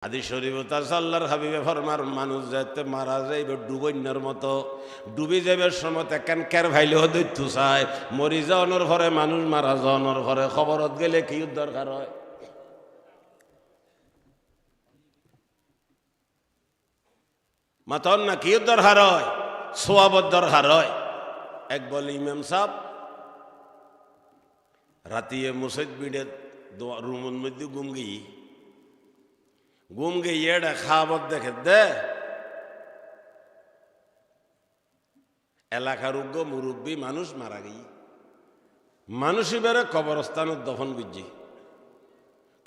হাদিস শরীফত আছে আল্লাহর হাবিবে ফরমার মানুষ যাতে মারা যাইবে ডুবন্যার মতো ডুবি যাইবার সময় একখান কের ভাইলেও দৈত্য চায় মরি যাওয়ানোর ঘরে মানুষ মারা যাওয়ানোর ঘরে খবরত গেলে কি দরকার হয়? মাতন না কি দরকার হয়? সোয়াবত দরকার হয়। এক বলে ইমাম সাহেব রাতিয়ে মুসজিদ বিড়ে রুমের মধ্যে ঘুম গিয়ে এটা খাবার দেখে দে এলাকার উগ্র মুরব্বী মানুষ মারা গিয়ে মানুষই বেড়ে কবরস্থানের দফন গুজি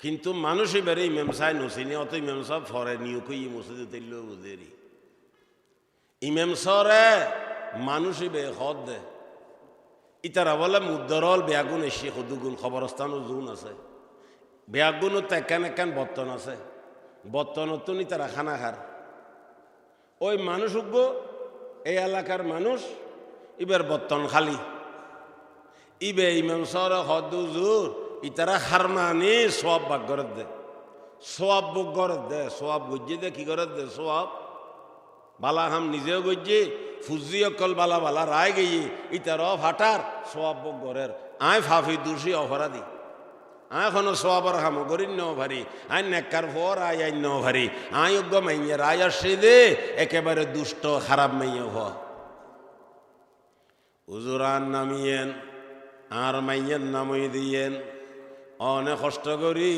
কিন্তু মানুষই বেড়ে ইমাম সাহেব নসিনি অত ইমাম সাহেব ফরে নিয়োগ মসজিদে তৈল বুঝেরি ইমাম সরে মানুষই বে হদ দে ইতারা বলে মুদ্দরল বেয়াগুন এসে সদুগুণ খবরস্থানও জুন আছে বেয়াগুনও তো একান বর্তন আছে বর্তনত নি তারা খানা খার ওই মানুষ উগ্র এই এলাকার মানুষ ইবের বর্তন খালি ইবে ইমাম সর হদুজুর ইতারা খারমানি সোয়াব বাগ গরত দে সোয়াব বুক গরত দে সোয়াব গুজি দে কি গরত দে সোয়াব বালা হাম নিজেও গজ্জি ফুজি অকল বালা বালা রায় গিয়ে ইতার ফাটার সোয়াব বুক গরের আয় ফাফি দুষি অপরাধী এখনো সোয়াবার হামো করি ন ভারি আই নেকার ফর আই আই ন ভারি আই উগ্র মাইয়ের আয় আসে দে একেবারে দুষ্ট খারাপ মাইয়ে হ হুজুরান নামিয়েন আর মাইয়ের নামই দিয়েন অনেক কষ্ট করি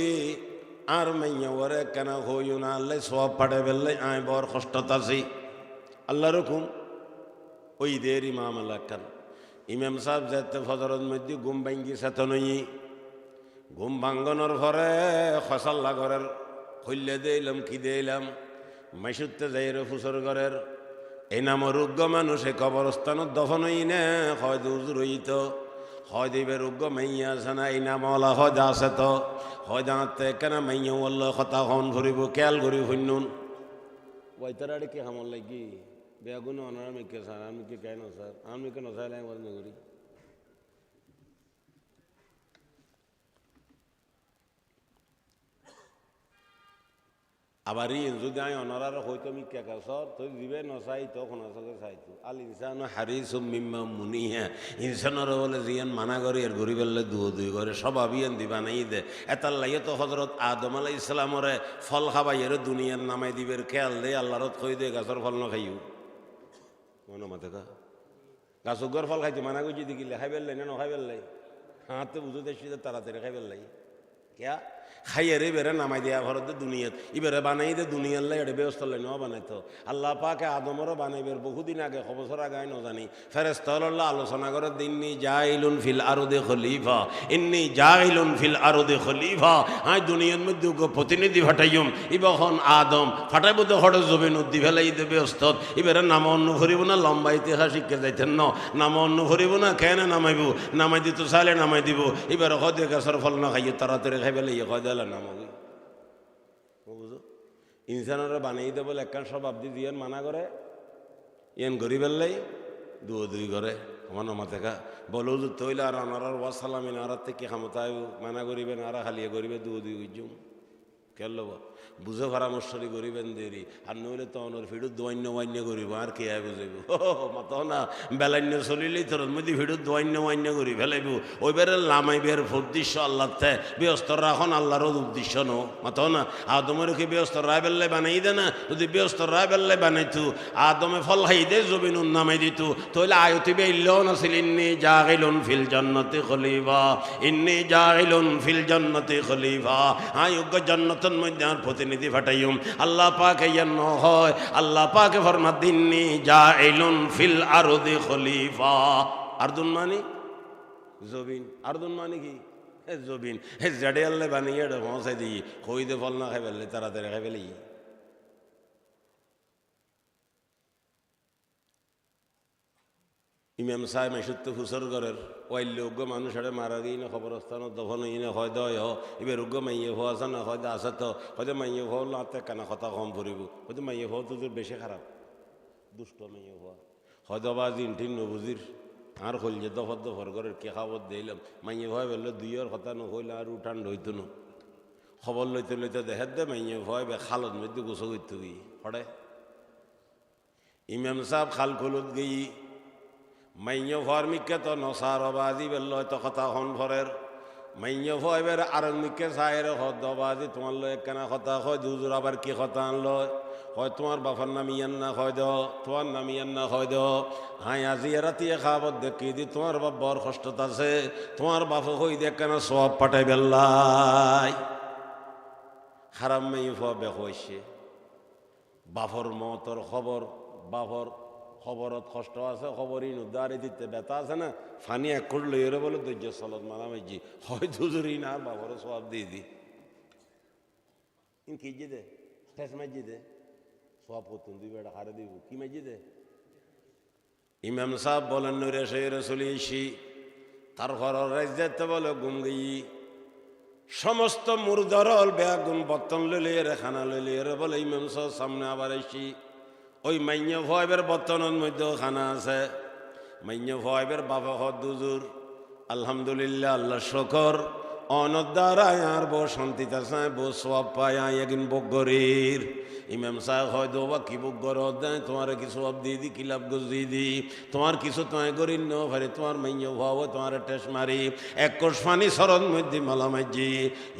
আর মাইয়া ওরে কেন হইও না আল্লাহ সব পাঠে ফেললে আয় বর কষ্টত আছি আল্লাহ রকম ওই দের ইমাম আল্লাহ খান ইমাম সাহেব যেতে ফজরের মধ্যে ঘুম ভাঙ্গি সেত নই ঘুম ভাঙ্গনের ঘরে খসাল্লা ঘরের খুললে দিলাম কি দিলাম মাইসুতে যাই রে ফুসর ঘরের এই নামর রোগ্য মানুষ এই কবরস্থানত দফন হই নে হয় দুজুর হইত হয় দিবে রোগ্য মাইয়া আছে না এই নাম ওলা হয় দা আছে তো হয় দাঁতে কেন মাইয়া বলল কথা হন ভরিব খেয়াল করি শুনুন ওইতারে কি হামল লাগি বেগুন অনার আমি কে স্যার আমি কি কেন স্যার আমি কেন চাইলে বন্ধ করি আবার যদি আমি অনারার হয়তো আমি কে সর তুই দিবে নচাই তখন আসলে চাইতো আল ইনসান হারিসুম মিম্মা মুনিহা ইনসানের বলে জিয়ান মানা করে এর গরিব আল্লাহ দুই করে সব আবিয়ান দিবা নাই দে এতার লাগে তো হজরত আদম আলাই ইসলামরে ফল খাবাই এর দুনিয়ার নামাই দিবের খেয়াল দে আল্লাহরত কই দে গাছর ফল নখাইও মনে মাথে কা গাছগর ফল খাইতে মানা করছি দেখিলে খাই পেলাই না নখাই পেলাই হাতে বুঝো দেখছি তাড়াতাড়ি খাই পেলাই ক্যা খাইয়ে রে বেড়ে নামাই দেয়া ঘরতে দুনিয়াত ইবেরে বানাই দে দুনিয়ার লাই এটা ব্যবস্থা লাই ন বানাইতো আল্লাহ পাকে আদমরও বানাইবের বহুদিন আগে খবসর আগে ন জানি ফেরেস্তাল্লাহ আলোচনা করে ইন্নি জাইলুন ফিল আরদে খলিফা ইন্নি জাইলুন ফিল আরদে খলিফা আই দুনিয়ার মধ্যে প্রতিনিধি ফাটাইম ইবখন আদম ফাটাইব তো হঠাৎ জমিন উদ্দি ফেলাই দে ব্যস্ত ইবেরে নাম অন্য ভরিব না লম্বা ইতিহাস শিখে যাইতেন ন নাম অন্য ভরিব না কেন নামাইব নামাই দিত চাইলে নামাই দিব এবার হদে গাছের ফল না খাইয়ে তাড়াতাড়ি খাই পেলে ইয়ে কয়দা নামাবি বুঝো ইনসানরা বানিয়ে দে বলে একখান সব আব্দি দিয়ে মানা করে ইয়ান গরিব এল্লাই দুই করে আমার নমাতে কা বলো যে তৈলে আর আনার ওয়াসালামিন আর থেকে ক্ষমতায় মানা করিবেন আর হালিয়ে করিবে দুই উজ্জুম কেল বুঝে পরামর্শই করিবেন দেরি আর নইলে তো অনর ভিড়ুত দোয়ান্য করিব আর কে বুঝাইব মত না বেলান্য চলিলেই তোর মধ্যে ভিড়ুত দোয়ান্য করি ফেলাইব ওইবারে লামাইবের উদ্দেশ্য আল্লাহ থে ব্যস্ত রাখন আল্লাহর উদ্দেশ্য নো মত না আদমের কি ব্যস্ত রায় বেললে বানাই দে না যদি ব্যস্ত রায় বেললে বানাইতু আদমে ফল খাই দে জমিন নামাই দিত তইলে আয়তিবে ইল্লাও নাছিল ইন্নি জাইলুন ফিল জান্নাতি খলিফা ইন্নি জাইলুন ফিল জান্নাতি খলিফা আয়োগ্য জান্নাতের মধ্যে আর প্রতিনিধি ফাটাইম আল্লাহ পাকে ইয়ান্ন হয় আল্লাহ পাকে ফরমাত দিননি জাইলুন ফিল আরদি খলিফা আরদুন মানে জবিন আরদুন মানে কি জবিন হে জাডে আল্লাহ বানিয়ে পৌঁছাই দিই কই দে ফল না খাই ফেললে তাড়াতাড়ি খাই ফেলি ইমাম সাহেব মেসুত্ব ফুসর ঘরের ওয়াইল্য উগ্র মানুষ আরে মারা গিয়ে না খবরস্থানত দফন ইনে হয় দয় এবার উগ্র মাইয়ে হওয়া আছে না হয়তো আছে তো হয়তো মাইয়ে হওয়া লাতে কেনা কথা কম ফুরিব হয়তো মাইয়ে হওয়া তোদের বেশি খারাপ দুষ্ট মাইয়ে হওয়া হয়তো বা দিন ঠিক নবুজির আর হইল যে দফর ঘরের কে খাবার দিলাম মাইয়ে ভয় বললো দুইয়ের কথা নহইলে আর উঠান হইতো না খবর লইতে লইতে দেখার দে মাইয়ে ভয় বে খালত মধ্যে গোসল করতে গিয়ে হড়ে ইমাম সাহেব খাল খুলত গিয়ে মাইয়ে ভর মিকে তো নসার বাজি বেল তো কথা হন ভরের মাইয়ে ভয় বের আর মিকে সাহের হদ্দবাজি তোমার লো একখানা কথা হয় দুজোর আবার কি কথা আনলো হয় তোমার বাবার নাম ইয়ান না হয় দ তোমার নাম ইয়ান না হয় দ হাই আজি রাতিয়ে খাবার দেখি দি তোমার বাপ বর কষ্টত আছে তোমার বাপ হই দেখ কেন সব পাঠাই বেল্লাই খারাপ মেয়ে বে হয়েছে বাফর মতর খবর বাফর খবরত কষ্ট আছে খবরই নুদারে দিতে ব্যথা আছে না ফানি এক করলো এরে বলে ধৈর্য চলত মালামাইজি হয় দুজুরি না আর বাবর সব দিয়ে দি কি যে দে ঠেস মাইজি দে সব করতুন দুই বেটা হারে দিব কি মাইজি দে ইমাম সাহেব বলেন নুরে সৈরে চলে এসি তারপর রাজ্যতে বলে গুম গিয়ে সমস্ত মুরদরল বেগুন বর্তন লইলে এর খানা লইলে এর বলে ইমাম সাহেব সামনে আবার এসি ওই মাইন্য ভয়ের বর্তনের মধ্যেও খানা আছে মাইন্য ভয়ের বাবা হদ দুজুর আলহামদুলিল্লাহ আল্লাহ শকর অনদ্দারায় আর বউ শান্তিতে চায় বউ সব পায় একদিন বগরির ইমাম সাহেব হয় দোবা কি বগর দেয় তোমার কিছু সব দিয়ে দি কিলাপ গোস দিয়ে দি তোমার কিছু তোমায় গরিব ন ভারে তোমার মাইন্য ভাব তোমার টেস মারি এক কোষ পানি সরদ মধ্যে মালা মাঝি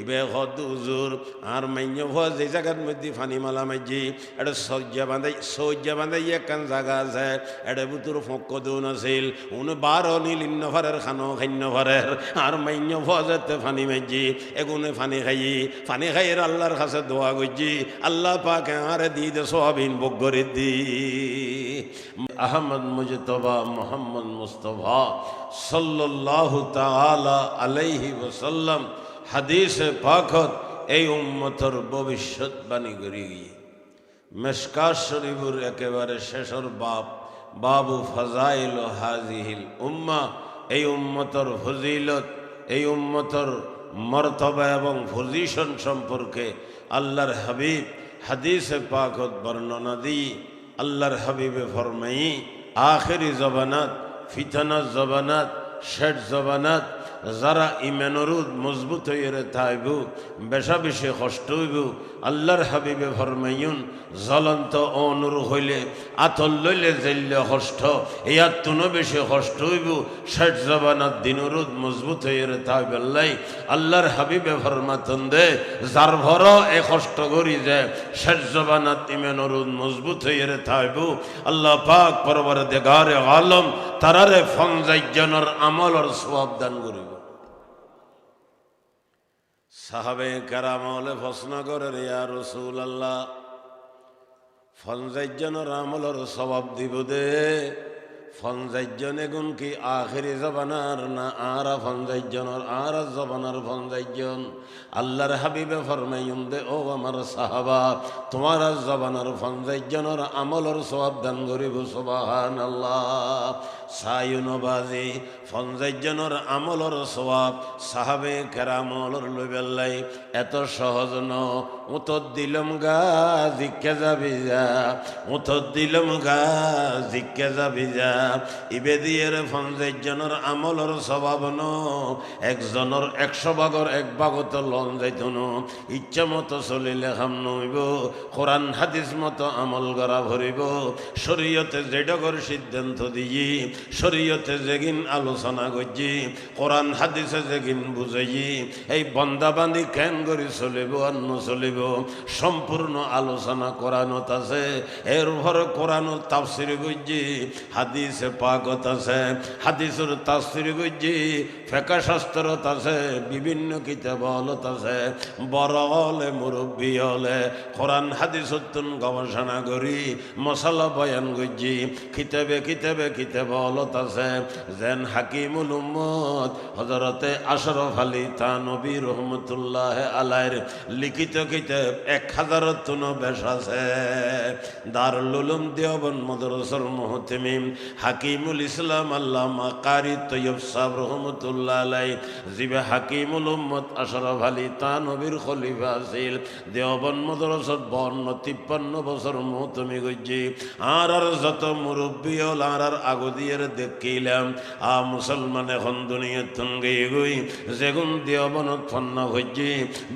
ইবে হদ উজুর আর মাইন্য ভয় যে জায়গার মধ্যে ফানি মালা মাঝি এটা সজ্জা বাঁধাই একখান জায়গা আছে এটা বুতুর ফক দৌন আছিল উনি 12 নীল ইন্নভারের খানো খান্যভারের আর মাইন্য ভয় যেতে ফানি মাঝি এগুনে ফানি খাই আল্লাহর কাছে দোয়া করছি আল্লাহ পাকে আরে দি দে সোয়াবিন বগরি দি আহমদ মুজতবা মোহাম্মদ মুস্তফা সাল্লাল্লাহু তাআলা আলাইহি ওয়াসাল্লাম হাদিসে পাকত এই উম্মতর ভবিষ্যৎবাণী করি গিয়ে মেশকাত শরীফের একেবারে শেষর বাবু ফাজাইল হাজিহিল উম্মাহ এই উম্মতর ফজিলত এই উম্মতর মর্তবা এবং পজিশন সম্পর্কে আল্লাহর হাবিব হাদিসে পাকত বর্ণনা দি আল্লাহর হাবিবে ফরমাই আখেরি জবানাত ফিতনাত জবানাত শেষ জবানাত যারা ইমানরুদ মজবুত হইরে থাইব বেশা বেশি কষ্ট হইব আল্লাহর হাবিবে ফরমাইন জ্বলন্ত অনুর হইলে আতল লইলে জেললে কষ্ট ইয়ার তুনো বেশি কষ্ট হইব শেষ জবানাত দিনরুদ মজবুত হইরে থাইব আল্লাহর হাবিবে ফরমাতন দে যার ভর এ কষ্ট করি যে শেষ জবানাত ইমানরুদ মজবুত হইরে থাইব আল্লাহ পাক পরবর্তীগারে আলম তারারে ফনজাইজনের আমলর সওয়াব দান করিব সাহাবে কেরাম হলে প্রশ্ন করে ইয়া রাসূলুল্লাহ ফনজাইজনের আমলর সওয়াব দিব দে ফনজাইজন এগুন কি আখেরি জবানার না আর ফনজাইজনের আর জবানার ফনজাইজন আল্লাহর হাবিবে ফরমাইন দে ও আমার সাহাবা তোমার জবানার ফনজাইজনের আমলর সওয়াব দান করিব সুবহানাল্লাহ সায়ুনবাজি ফনজাইজনের আমলর সওয়াব সাহাবে কেরামলর লইবেলাই এত সহজ ন উতর দিলম গা জিকে যাবি যা উতর দিলম গা জিকে যাবি যা ইবে দিয়ে ফনজাইজনের আমলর স্বভাব ন একজনের 100 ভাগর 1 ভাগত লন যাইত ন ইচ্ছা মতো চলিলে হাম নইব কোরআন হাদিস মতো আমল করা ভরিব শরীয়তে যেডগর সিদ্ধান্ত দিই শরীয়তে যেগিন আলোচনা করছি কোরআন হাদিসে যেগিন বুঝাই এই বন্দাবান্দি কেন করে চলিব আর নচলিব সম্পূর্ণ আলোচনা কোরআনত আছে এর উপর কোরআন তাফসীর করছি হাদিসে পাকত আছে হাদিসের তাফসীর করছি ফিকহ শাস্ত্রত আছে বিভিন্ন কিতাবত আছে বড় হলে মুরব্বী হলে কোরআন হাদিসতুন গবেষণা করি মশালা বয়ান করছি কিতাবে কিতাবে কিতাবত আছে যেন হাকিমুল উম্মত হযরতে আশরাফ আলী থানভী রহমাতুল্লাহ আলাইহির লিখিত কিতাব 1000 বেশ আছে। দারুল উলুম দেওবন্দ মাদ্রাসার মুহতামিম হাকিমুল ইসলাম আল্লামা কারি তৈয়ব সাহেব রহমতুল্লাহ আলাইহি জিবে হাকিমুল উম্মত আশরাফ আলী তানভীর খলিফা আছিল। দেওবন্দ মাদ্রাসার 52-53 বছর মুহতামি গজ্জি আর যত মুরব্বী হল আর আগদিয়ের দেখিলাম মুসলমান এখন দুনিয়ার থঙ্গে গই যেগুন দেওবনত ফন্না হজ্জি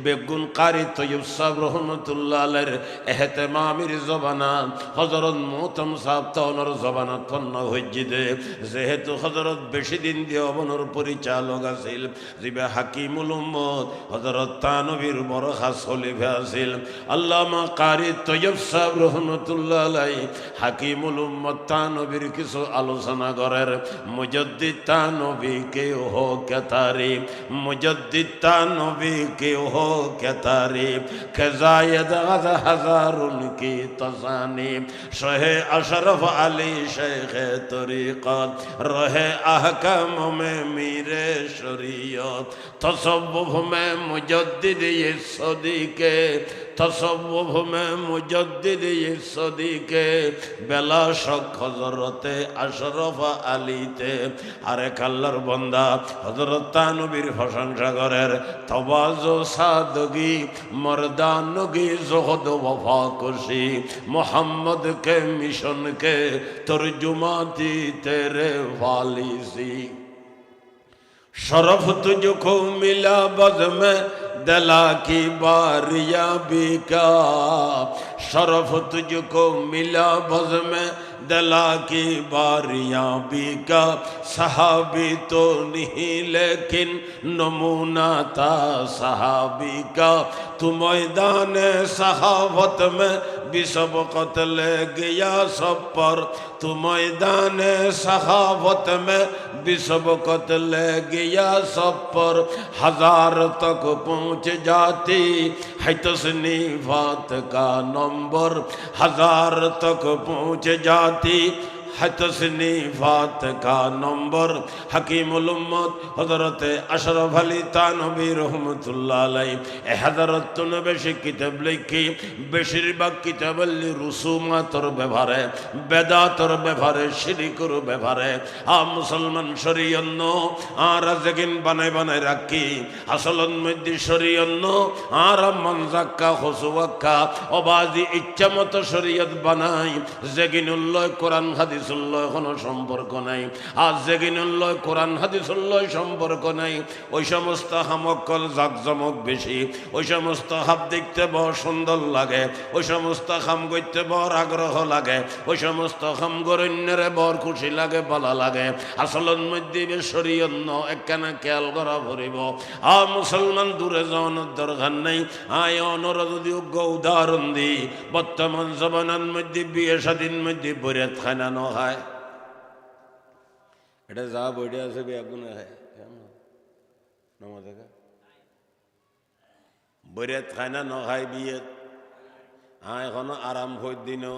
বেগুন কারি তৈয়ব সাহেব রহমতুল্লাহ আলাইহির এহতেমামির জবানাত হযরত মুহতাম সাহেব তওনর জবানাত ফন্না হজ্জি দে যেহেতু হযরত বেশি দিন দেওবনের পরিচালক আছিল জিবে হাকিমুল উম্মত হযরত তানভীর বড় খাস খলিফা আছিল। আল্লামা কারি তৈয়ব সাহেব রহমতুল্লাহ আলাইহি হাকিমুল উম্মত তানভীর কিছু আলোচনা করেন। মুজাদ্দিদ তানভী কে হো কে তারিফ, মুজাদ্দিদ তানভী কে হো কে তারিফ, কে জায়েদ হাজারুন কি তসানিফ, শহে আশরফ আলী শেখে তরিকত, রহে আহকাম মে মীরে শরিয়ত, তসব্বুফ মে মুজাদ্দিদ ये सदीके, तसव्वुफ में मुजद्दिद ये सदीके, बेला शक हजरते अशरफ आलीते आरेक आल्लाहर बंदा हजरत तानभीर प्रशंसा करेर तवाज़ु सादगी मर्दानगी ज़ुहद वफा खुशी मोहम्मद के मिशन के तर्जुमाती तेरे वाली सी। शरफ तुझको मिला बज़ में दला की बारियाबी का, शरफ तुझको मिला बज़ में दला की बारियाबी का, सहाबी तो नहीं लेकिन नमूना था सहाबी का, तू मैदान सहावत में भी सबकत ले गया सब पर, तू मैदान सहावत में भी सबकत ले गया सब पर, हजार तक पहुँच जाती है तसनीफात का नंबर, हजार तक पहुँच जाती है तसनीफात का नंबर। हकीमुल उम्मत हजरत अशरफ अली तानवी रहमतुल्लाह अलैहि ए हजरत ने बेशी किताब लिखी, बेशिरभाग किताबल्ली रुसुमातर ব্যাপারে বেদাতর ব্যাপারে শিরকের ব্যাপারে মুসলমান শরীয়ত আর যেগিন বানাই বানাই রাখি আসলন মধ্যে শরীয়ত আর মনজাক্কা হুসুয়াক্কা অবাজি ইচ্ছামত শরীয়ত বানাই যেগিনুল্লাহ কোরআন হাদিস কোনো সম্পর্ক নাই। আর যেগিনুল্লাহ কোরআন হাদিসুল্লাহ সম্পর্ক নাই ওই সমস্ত হামকল জাকজমক বেশি, ওই সমস্ত হাব দেখতে বড় সুন্দর লাগে, ওই সমস্ত খাম করতে বড় আগ্রহ লাগে, ওই সমস্ত খাম গরণ্যরে বড় খুশি লাগে ভালো লাগে। আসলের মধ্যে শরীয়ত একখানা খেয়াল করা পড়িব। মুসলমান দূরে যাওয়ানোর দরকার নেই। অনর যদি উদাহরণ দিই বর্তমান জমানার মধ্যে বিয়ে শাদীর মধ্যে বরিয়াত খানা হয়, এটা যা বইটা আছে বেগুনে খায় বরিয়াত খায় না নখায় বিয়ে এখনো আরাম হই দিনও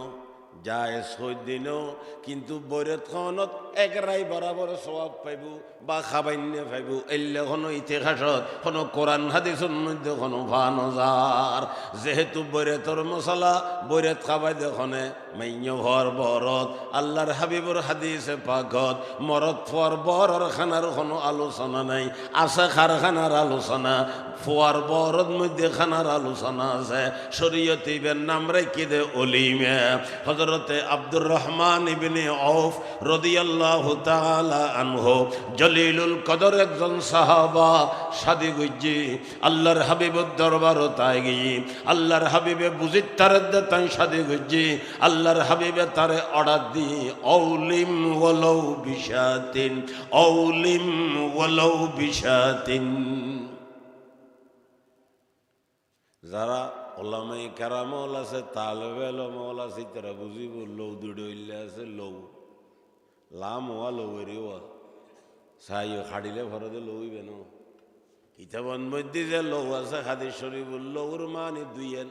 জায়েজ হই দিনও, কিন্তু বরিয়াত খাওয়ানত একরাই বরাবর সওয়াব পাইব বা খাবাইন্য পাইব। এলে কোনো ইতিহাসত কোনো কোরআন হাদিসের মধ্যে কোনো ভানজার যেহেতু বরিয়াতর মশলা বরিয়াত খাবাই দেখনে মাইন্য ভর বরত আল্লাহর হাবিবর হাদিসে পাকত মরত ফর বরর খানার কোনো আলোচনা নাই, আছে খারখানার আলোচনা, ফোয়ার বরদ মধ্যে খানার আলোচনা আছে। শরীয়তে ইবের নাম রেখে দে অলিমে। হযরতে আব্দুর রহমান ইবনে আউফ রাদিয়াল্লাহু তাআলা আনহু জলিলুল কদর একজন সাহাবা শাদি গুজি আল্লাহর হাবিবের দরবারও তাই গিয়ে আল্লাহর হাবিবে বুঝিত তার তাই শাদি গুজি আল্লাহর হাবিবে তারে অর্ডার দিয়ে অউলিম ওয়ালাউ বিশাতিন, অউলিম ওয়ালাউ বিশাতিন। যারা ওলামায়ে কেরামল আছে তালেবে ইলমল আছে তারা বুঝিব লৌ দুটো ইল্লে আছে লৌ লাম হওয়া লৌয়ের হওয়া সাইও খাড়িলে ভরদে লইবে না। কিতাবন মধ্যে যে লৌ আছে হাদিস শরীফুল লৌর মানে দুইয়েন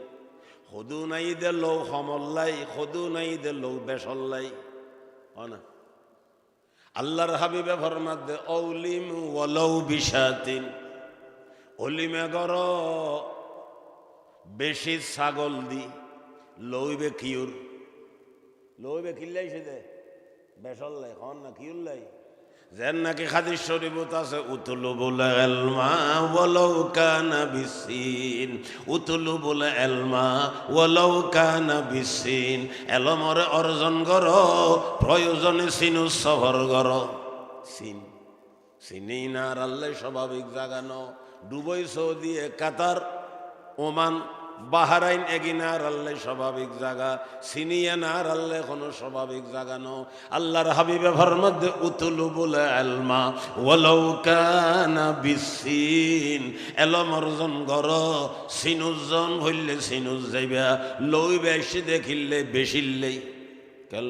সদু নাই দে লৌ সমল্লাই সদু নাই দে লৌ বেসল্লাই না। আল্লাহর হাবিবে ফরমাত দে অউলিম ওয়ালাউ বিশাতিন, অলিমে গর বেশি ছাগল দি লইবে কিউর লইবে কিল্লাইছে দে বেসল লাই খন না কিউর লাই যেন নাকি হাদিস শরীফত আছে উতলুবুল ইলমা ওয়ালাউ কানা বিসিন উতলুবুল ইলমা ওয়ালাউ কানা বিসিন এলমরে অর্জন কর প্রয়োজনে সিনু সফর কর সিন সিনি না আল্লাহ স্বাভাবিক জাগানো Dubai Saudi Qatar Oman Bahrain এগিনার আল্লাহ স্বাভাবিক জায়গা সিনিয়ানার আল্লাহ কোনো স্বাভাবিক জায়গা নো আল্লাহর হাবিবে ফরমাতে উতলুবুল ইলমা ওয়ালাউ কানা বিসিন এলম অর্জন কর সিনুজন হইলে সিনুজ যাইবা লইবে এসে দেখিলে বেশিল্লেই কেন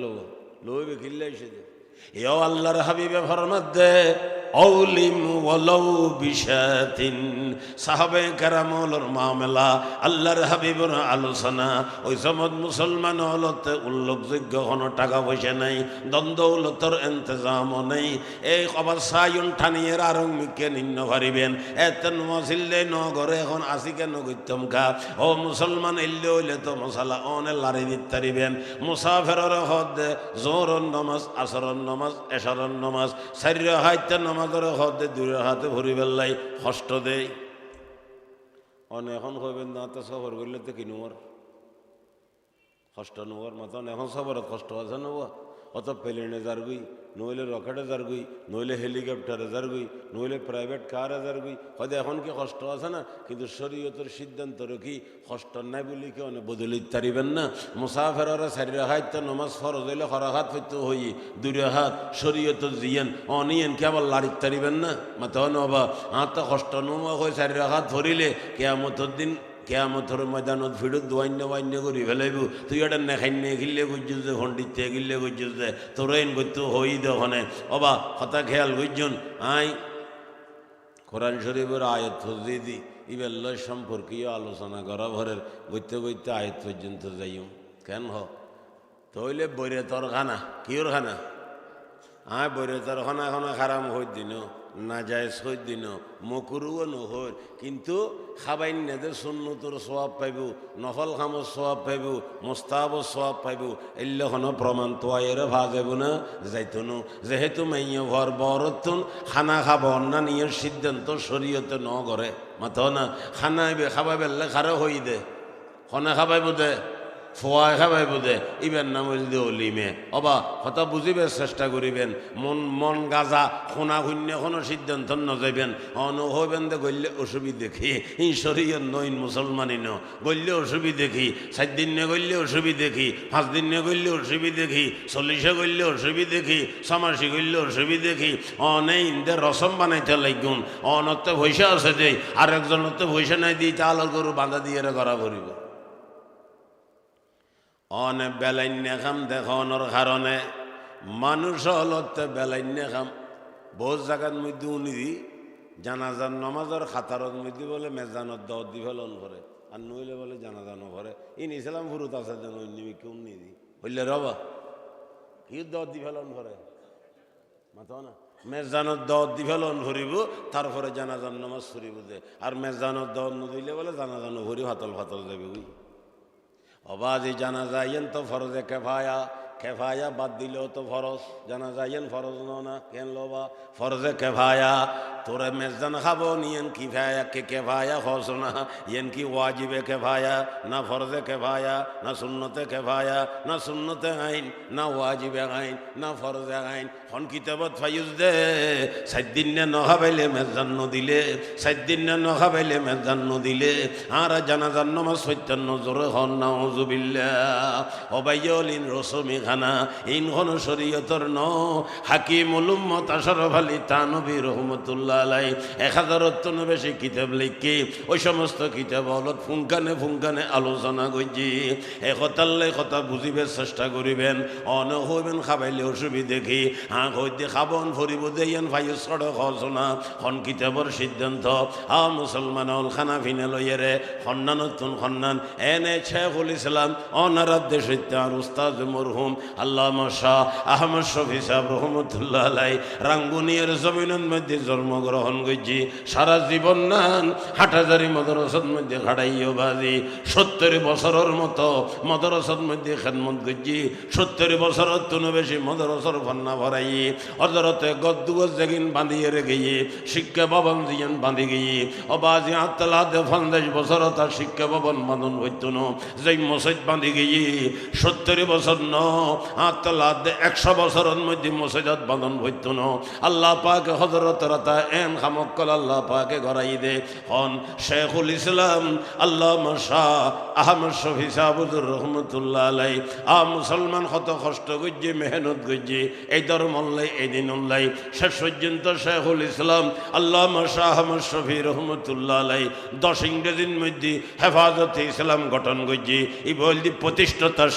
লইবে কিল্লে এসে দে এও আল্লাহর হাবিবে ফরমাতে অলিম ওয়ালাউ বিশাতিন সাহাবে কেরামর মামলা আল্লাহর হাবিবের আলোচনা ওই সময় মুসলমান হলতে উল্লেখযোগ্য কোনো টাকা পয়সা নাই দ্বন্দ্বলতর ইন্তজামও নেই এই কবার সায়ন ঠানিয়ের আরং মিকে নিন্ন পারিবেন এত নমাজিল্লে নগরে এখন আসি কেন গইতম কা ও মুসলমান এল্লে হইলে তো মশালা অনে লারি দিতে পারিবেন মুসাফেরর হদ জোহরন নমাজ আসরন নমাজ এশারন নমাজ শারীর হাইতে নমাজ হদে দূরের হাতে ভরি বেল্লাই কষ্ট দেয় অনে এখন কইবেন না তো সফর করলে তো কি নোয়ার কষ্ট নোয়ার মতন এখন সফরত কষ্ট আছে নেওয়া অত প্লেনে যারগুই নইলে রকেটে যারগুই নইলে হেলিকপ্টারে যারগুই নইলে প্রাইভেট কারে যারগুই হয়তো এখন কি কষ্ট আছে না কিন্তু শরীয়তের সিদ্ধান্ত কি কষ্ট নাই বলি কি অনেক বদলিত পারিবেন না মুসাফেররা চারি রাখাত নমাজ ফরজ হইলে খরাঘাত হইতে হই দুই রাখাত শরীয়তের জিয়ান অনিয়েন কি আবার লাড়িত পারিবেন না মাথা নবা তো কষ্ট নোয়া হয়ে চারি রাখাত ধরিলে কিয়ামতের দিন কেয়ামতের ময়দানত ভিড়ত দোয়ান্য বান্য করি ফেলাইব তুই এটা নেখাই নে গিল্লে গুজুস দে ভণ্ডিতে গিল্লে গুজুস দে তোর আইন করতে হই দোকানে অবা কথা খেয়াল বুঝজন আই কোরআন শরীফের আয়াত ফজিদি ইবেল্লা সম্পর্কীয় আলোচনা করা ভরের গইতে গইতে আয়াত পর্যন্ত যাইম কেন হ তইলে বইরে তোর খানা কিওর খানা বইরে তোর খানা এখন খারাম হই দিন না যায় সই দিন মকুরুও নহর কিন্তু খাবাইন নেদে সুন্নতর সোয়াব পাইব নফল খামর সোয়াব পাইব মোস্তাবর সোয়াব পাইব এল্লখন প্রমাণ তোয়াইয়ের ভাজাইব না যাইতনো যেহেতু মাইয়া ঘর বরতুন খানা খাব না নিয়ে সিদ্ধান্ত শরীয়তে ন করে মাথা না খানাইবে খাবাই বেললে খারে হই দে খনা খাবাইব দে ফোয়াই খাবাইব দে ইবেন নাম হইল অলিমে অবা কথা বুঝিবে চেষ্টা করিবেন মন গাজা খোনা শূন্য কোনো সিদ্ধান্ত নযাইবেন হইবেন দে গল্লে অসুবিধা দেখি শরীয়ত নইন মুসলমানই ন গল্লে অসুবিধা দেখি 4 দিন নে গল্লে অসুবিধা দেখি 5 দিন নে গল্লে অসুবিধা দেখি 40 গল্লে অসুবিধা দেখি 6 মাসে গল্লে অসুবিধা দেখি অনেই ইন্দে রসম বানাইতে লাগুন অনতে পয়সা আছে যে আরেকজনতে পয়সা নাই দিয়ে চালর গরু বাঁধা দিয়ে করা করিব অনে বেলাইন্য খাম দেখানোর কারণে মানুষ হলতে বেলাইন্য খাম বহু জায়গার মধ্যে উনি জানাজার নমাজের খাতারত মধ্যে বলে মেজানত দর দি ফেলন করে আর নইলে বলে জানাজানো করে ইন ইসলাম ফুরুত আছে যেন কেউ নিদি বললে রবা কি দর দি ফেলন করে মাথা না মেজানত দর দি ফেলন ভরিব তারপরে জানাজার নমাজ ফুরিব দে আর মেজানত দর নদিলে বলে জানাজানো ভরি ফাতল ফাতল যাবে ওই অবাজি জানা যাইয়েন তো ফরজে কেফায়া বাদ দিলেও তো ফরজ জানা যাইয়েন ফরজ না কেন লোবা ফরজে কেফায়া তোরে মেজান খাবো নিয়েন কিফায়া কেফায়া হস না ইয়েন কি ওয়াজিবে কেফায়া না ফরজে কেফায়া না সুন্নতে কেফায়া না সুন্নতে আইন না ওয়াজিবে আইন না ফরজে আইন হন কিতাবত ফাইজ দে 7 দিন না নখাবাইলে মেজান নদিলে 7 দিন না নখাবাইলে মেজান নদিলে আর জানাজার নামাজ 57 জোরে হন নাউজুবিল্লাহ অবাইয়লিন রসমি খানা ইনখন শরীয়তর ন হাকিমুল উম্মত আশরাফ আলী তানভী রহমাতুল্লাহ আলাই 1000 বেশি কিতাব লিখি ওই সমস্ত কিতাব হলত ফুঙ্কানে আলোচনা করছি একতাল্লে কথা বুঝিবে চেষ্টা করিবেন অন হইবেন খাবাইলে অসুবিধা দেখি হইতে খাবন ফরিব দেন ভাইয়ের সড়ক হসনা হন কিতাবর সিদ্ধান্ত মুসলমান হল খানা ফিনে লইয়েরে খন্নানতুন খন্নান এনে শেখুল ইসলাম অনারাধ্য সত্য আর উস্তাদ মরহুম আল্লামা শাহ আহমদ শফি সাহেব রহমতুল্লাহ আলাই রাঙ্গুনিয়ার জমিনের মধ্যে জন্ম জন্মগ্রহণ করছি সারা জীবন নান হাটাজারি মাদ্রাসার মধ্যে খাড়াইও বাজি 70 বছরের মতো মাদ্রাসার মধ্যে খেদমত করছি 70 বছরের তুনো বেশি মাদ্রাসার ফান্না ভরাই হজরতে গদ্দুগজ যেগিন বাঁধিয়ে রেখে শিক্ষা ভবন দিয়েন বাঁধি গিয়ে ও বাজি আত্মলাদে 50 বছর তার শিক্ষা ভবন বাঁধন হইত না যেই মসজিদ বাঁধি গিয়ে 70 বছর ন আত্মলাদে 100 বছরের মধ্যে মসজিদ বাঁধন হইত না আল্লাহ পাক হজরত রাতা এন খামক্কল আল্লাহ পাকে গড়াই দে হন শেখুল ইসলাম আল্লামা শাহ আহমদ শফি সাহুজুর রহমতুল্লাহ আলাই মুসলমান কত কষ্ট করছে মেহনত করছে এই ধর্মল্লাই এই দিন উল্লাই শেষ পর্যন্ত শেখুল ইসলাম আল্লামা শাহ আহমদ শফি রহমতুল্লাহ আলাই 10 ইংরেজির মধ্যে হেফাজতে ইসলাম গঠন করছে এই বলদি প্রতিষ্ঠাতার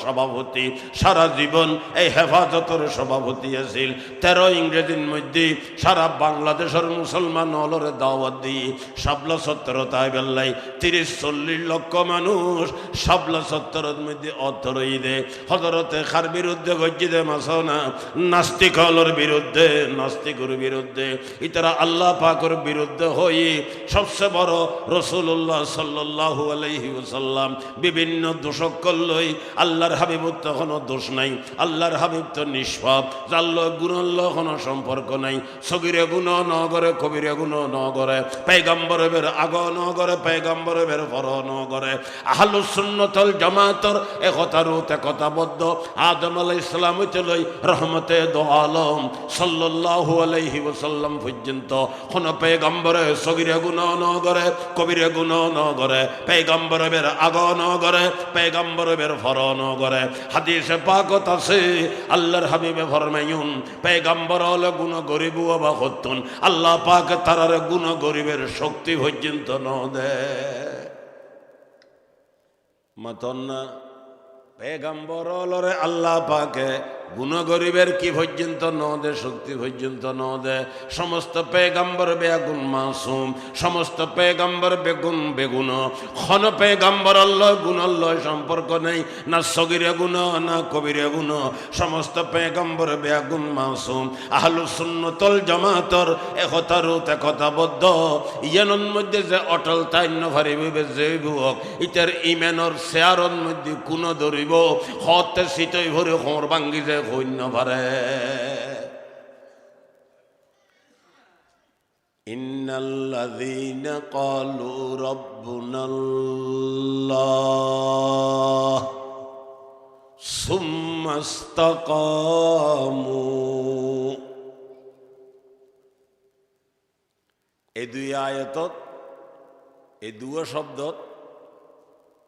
সভাপতি সারা জীবন এই হেফাজতের সভাপতি আছিল 13 ইংরেজির মধ্যে সারা বাংলাদেশের মুসলমান অলরে দাওয়াত দিয়ে শাপলা চত্বর তাই বেল্লাই 30-40 লক্ষ মানুষ শাপলা চত্বরের মধ্যে অর্থরই দে হজরতে খার বিরুদ্ধে গজ্জিদে মাসনা নাস্তিক হলর বিরুদ্ধে নাস্তিকের বিরুদ্ধে ইতারা আল্লাহ পাকের বিরুদ্ধে হই সবচেয়ে বড় রাসূলুল্লাহ সাল্লাল্লাহু আলাইহি ওয়াসাল্লাম বিভিন্ন দোষক করলই আল্লাহর হাবিবুর তো কোনো দোষ নাই আল্লাহর হাবিব তো নিষ্পাপ জাল্লো গুণাল্লাহ কোনো সম্পর্ক নাই সগিরে গুণ ন করে কবিরে গুণ ন করে পয়গম্বরের আগ ন করে পয়গম্বরের পর ন করে আহলুস সুন্নাতুল জামাতের একতারুতে কথাবদ্ধ আদম আলাইহিস সালাম হইতে রহমতে দো আলম সাল্লাল্লাহু আলাইহি ওয়াসাল্লাম পর্যন্ত কোন পয়গম্বরে সগিরে গুণ ন করে কবিরে গুণ ন করে পয়গম্বরের আগ ন করে পয়গম্বরের পর ন করে হাদিসে পাকত আছে আল্লাহর হাবিবে ফরমায়ুন পয়গম্বর হলে গুণ গরিব বা হতুন আল্লাহ পাক তারারে গুণ গরিবের শক্তি পর্যন্ত ন দে মাতন্না পয়গম্বর হলরে আল্লাহ পাকে গুণ গরিবের কি পর্যন্ত ন দে শক্তি পর্যন্ত ন দে সমস্ত পয়গম্বর বেগুন মাসুম সমস্ত পয়গম্বর বেগুন বেগুন খন পয়গম্বর আল্লাহ গুণ আল্লাহ সম্পর্ক নেই না সগিরে গুণ না কবিরে গুণ সমস্ত পয়গম্বর বেগুন মাসুম আহলুস সুন্নাতুল জামাতের একতারুতে কথাবদ্ধ ইয়ানোর মধ্যে যে অটল তাইন্য ভারিবে যে বুক ইতার ইমানের শেয়ারর মধ্যে কোন ধরিব হতে সিতই ভরে খোর ভাঙ্গি যে হইন্য পারে ইন্নাল্লাযীনা ক্বালু রাব্বুনাল্লাহ সুম্মা ইসতাকামু এই দুই আয়াতত এই দুটো শব্দত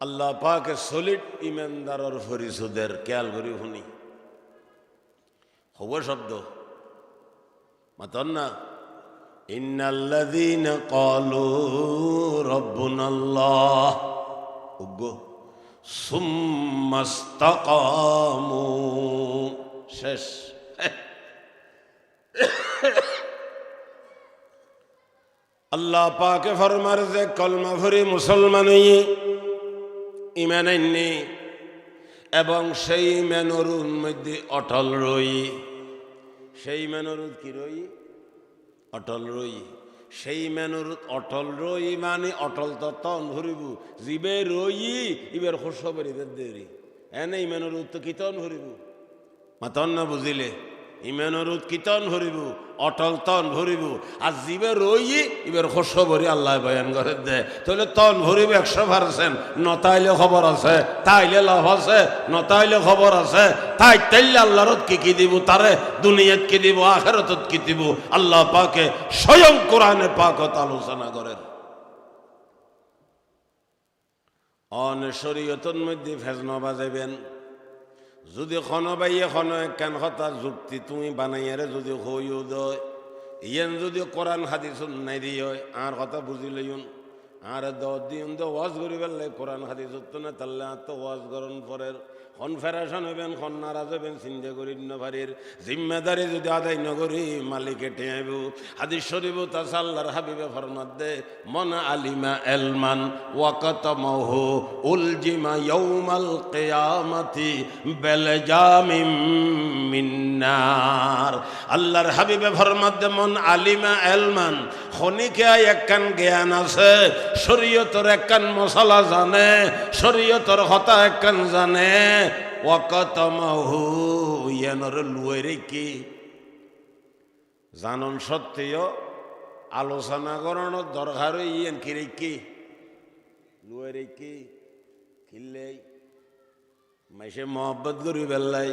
আল্লাহ পাকে সলিড ইমানদারর পরিচয়ের খেয়াল করি শুনি হব শব্দ মাতন না ইন্নাল্লাযীনা ক্বালু রাব্বুনাল্লাহ উগ্গ সুম্মা ইসতাকামু শেষ আল্লাহ পাকে ফরমার যে কলমা ভরে মুসলমান হইয়ে ইমান আননি এবং সেই ইমানের মধ্যে অটল রই সেই ইমানের কি রই অটল রই সেই ইমানের অটল রই মানে অটল তন ভরিব জীবে রই ইবার খুশবরি দেরি এনে ইমানের তো কীর্তন ভরিব মাতন না বুঝিলে ইমানের কীর্তন ভরিব অটল তন ভরিব আর জীবে রই এবার খুশো ভরি আল্লাহ বয়ান করে দে তাহলে তন ভরিব 100%, নতাইলে খবর আছে তাইলে লাভ আছে নতাইলে খবর আছে তাইলে আল্লাহর কি দিব তারে দুনিয়াত কি দিব আখিরাতত কি দিব আল্লাহ পাকে স্বয়ং কোরআনে পাকত আলোচনা করেন অন শরীয়তের মধ্যে ফেজনা বাজাইবেন যদি খন বাইয়ে খন কেন কথা যুক্তি তুমি বানাইয়ারে যদি হইও দয় ইয়ান যদি কোরআন হাদিস নাই দিয়ে আর কথা বুঝি লইন আর দিন তো ওয়াজ করি ফেললে কোরআন হাদিস হতো না তাহলে তো ওয়াজ করন পরের খন ফেরাশন হইবেন খন নারাজ হইবেন চিন্তা করি নভারির জিম্মেদারি যদি আদায় নকরি মালিকে টেঁয়াইব হাদিস শরীফ তাছে আল্লাহর হাবিবে ফরমাত দে মন আলিমা এলমান ওয়াকাতামাহু উলজিমা ইয়াউমাল কিয়ামাতি বেলজামিম মিন্নার। আল্লাহর হাবিবে ফরমাত দে মন আলিমা এলমান খনিকে একখান জ্ঞান আছে শরীয়তর একখান মশলা জানে শরীয়তর হতা একখান জানে ওয়াকাতামাহু ইয়ানর লুয়েরে কি জানন সত্ত্বেও আলোচনা করানোর দরকার ইয়ান কিরে কি লুয়েরে কি খিললেই মাইসে মহব্বত করি বেল্লাই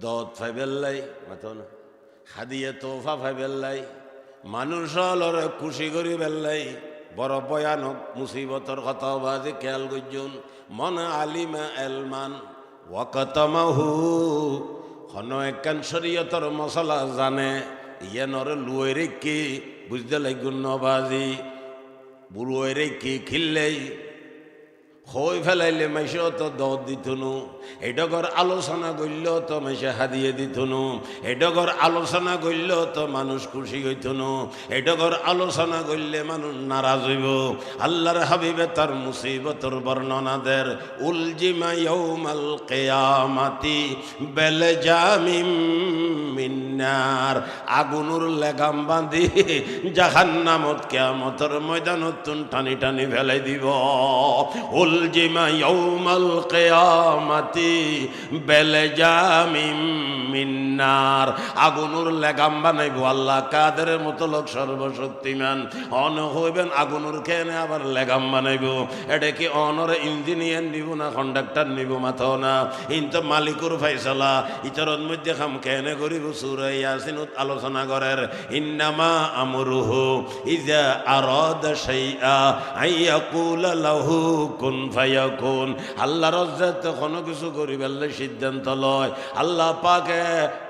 দত ফাই বেল্লাই মাথো না হাদিয়ে তোফা ফাই বেল্লাই মানুষ হলরে খুশি করি বেল্লাই বড় ভয়ানক মুসিবতর কথা বাজে খেয়াল করছুন মন আলিমা এলমান ওয়াকাতামাহু হন একখান শরীয়তর মশলা জানে ইয়ানরে লুয়েরে কি বুঝতে লাগুন নবাজি বুড়ুয়েরে কি খিললেই হই ফেলাইলে মাইসে তো দত দিতুনু এডগর আলোচনা করল তো মাইসে হাদিয়ে দিতুনু এডগর আলোচনা করল তো মানুষ খুশি হইতুনু এডগর আলোচনা করলে মানুষ নারাজ হইব। আল্লাহর হাবিবে তার মুসিবতর বর্ণনাদের উলজিমা ইয়াউমাল কিয়ামাতি বেলজামিম মিন্নার আগুনুর লেগাম বাঁধি জাহান্নামত কিয়ামতের ময়দানত টানি টানি ফেলাই দিব। উলজিমা ইয়াউমাল কিয়ামাতি বেলজামিম মিন্নার আগুনুর লেগাম বানাইব আল্লাহ কাদের মতো লোক সর্বশক্তিমান অন হইবেন আগুনুর খেয়ে আবার লেগাম বানাইব। এটা কি অনর ইঞ্জিনিয়ার নিব না কন্ডাক্টর নিব মাথাও না কিন্তু মালিকুর ফাইসালা ইতরের মধ্যে খাম কেনে করিব সূরা ইয়াসিনত আলোচনা করের ইন্নামা আমরুহু ইযা আরাদা শাইআ আইয়াকুলা লাহু কুন ফায়াকুন। আল্লাহর রাজ্যতে কোনো কিছু করি বললে সিদ্ধান্ত লয় আল্লাহ পাকে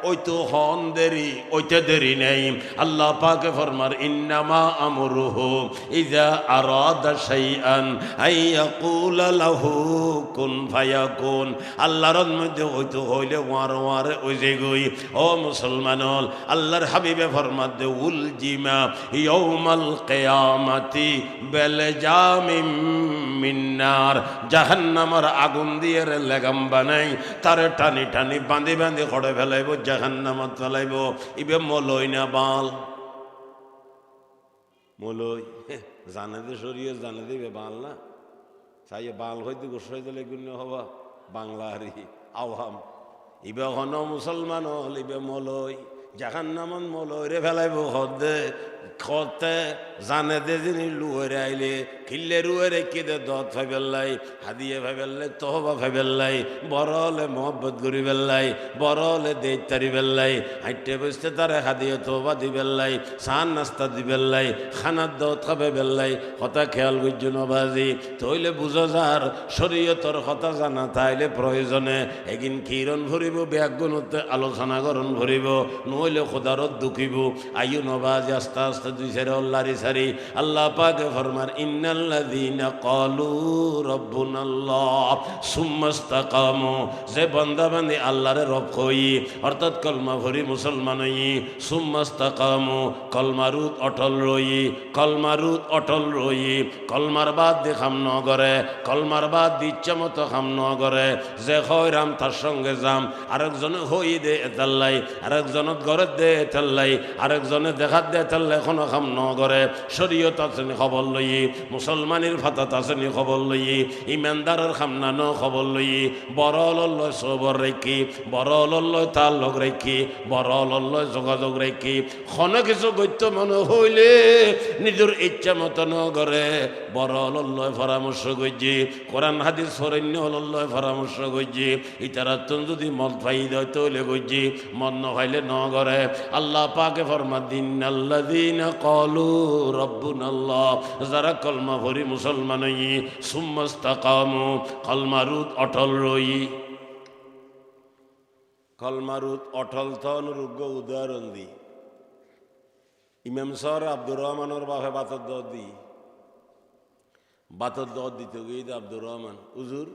ওইতো হন দেরি ওইতে দেরি নেই। আল্লাহ পাকে ফরমার ইন্নামা আমরুহু ইযা আরাদা শাইআন আইয়াকুলা লাহু কুন ফায়াকুন। আল্লাহর মধ্যে ওইতো হইলে ওয়ার ওয়ার ওই যে গই ও মুসলমান আল্লাহর হাবিবে ফরমাত দে উলজিমা ইয়াউমাল কিয়ামাতি বেলজামিম মিন্নার জাহান্নামের আগুন দিয়ে লেগাম বানাই তারে টানি টানি বাঁধি বাঁধি খড়ে ফেলাইব জাহান্নামত ফেলাইব। ইবে মলই না বাল মলই জানে দে শরীয় জানে দিবে বাল না চাই বাল হইতে গোসাই দিলে গুণ্য হবা বাংলা হারি আওয়াম ইবে হন মুসলমান হল ইবে মলই জাহান্নামত মলই রে ফেলাইব হদে খতে জানে দে যিনি লুয়েরে আইলে খিল্লে রুয়েরে কেদে দত ফাইবেল্লাই হাদিয়ে ফাইবেল্লাই তহবা ফাইবেল্লাই বড় হলে মহব্বত করি বেল্লাই বড় হলে দেইতারি বেল্লাই হাইটে বসতে তারে হাদিয়ে তহবা দিবেল্লাই সান নাস্তা দিবেল্লাই খানার দত খাবে বেল্লাই হতা খেয়াল করছো নবাজি তইলে বুঝো যার শরীয়তর হতা জানা তাইলে প্রয়োজনে এগিন কিরণ ভরিব ব্যাগুণতে আলোচনা করণ ভরিব নইলে খোদারত দুখিব আয়ু নবাজি আস্তে আস্তে দুই সারি অল্লারি সারি আল্লাহ পাকে ফরমার ইন্নাল্লাযীনা ক্বালু রাব্বুনাল্লাহ সুম্মা ইসতাকামু যে বান্দা বান্দি আল্লাহরে রব কই অর্থাৎ কলমা ভরি মুসলমান হই সুম্মা ইসতাকামু কলমারুত অটল রই কলমারুত অটল রই কলমার বাদ দি খাম ন করে কলমার বাদ দি ইচ্ছা মতো খাম ন করে যে হইরাম তার সঙ্গে যাম আরেকজনে হই দে এতাল্লাই আরেকজনত ঘরে দে এতাল্লাই আরেকজনে দেখাত দে এতাল্লাই এখনো খাম ন করে শরীয়ত আছে নি খবর লই মুসলমানের ফাতাত আছে নি খবর লই ইমানদারের খামনানো খবর লই বড় লয় সবর রেখি বড় লয় তার লগ রেখি বড় লয় যোগাযোগ রেখি কোনো কিছু গত্য মনে হইলে নিজের ইচ্ছা মতো ন করে বড় লয় পরামর্শ করছি কোরআন হাদিস ফরণ্য লয় পরামর্শ করছি ইতারাতন যদি মদ ফাই দেয় তৈলে করছি মদ ন ফাইলে ন করে আল্লাহ পাকে ফরমা দিন আল্লাযীনা ক্বালু রাব্বুনাল্লাহ যারা কলমা ভরি মুসলমান হই সুম্মা ইসতাকামু কলমারুত অটল রই কলমারুত অটল তন রুগ্য উদাহরণ দি ইমাম সর আব্দুর রহমানের বাপে বাতর দি বাতর দর দিতে গিয়ে আব্দুর রহমান উজুর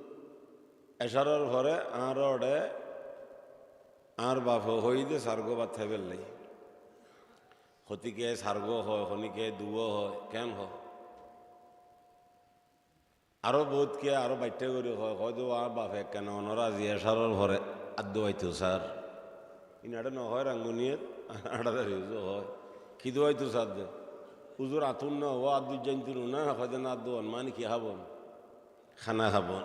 এসারর ঘরে আর ওডে আর বাপ হইদে সার্গ বা থেবেললাই হতিকে সার্গ হয় হনিকে দুয়ো হয় কেন হয় আরো বোধকে আরো বাইটে করে হয় হয়তো আর বাপে কেন ওনারা জি এসারর ঘরে আদ্য হইতো স্যার ইনাটা ন হয় রাঙ্গুনিয়ে আটা হয় খিদু হয়তো স্যার দে উজুর আতুন না ও আদু জানতুন না হয়তো না আদু মানে কি খাবন খানা খাবন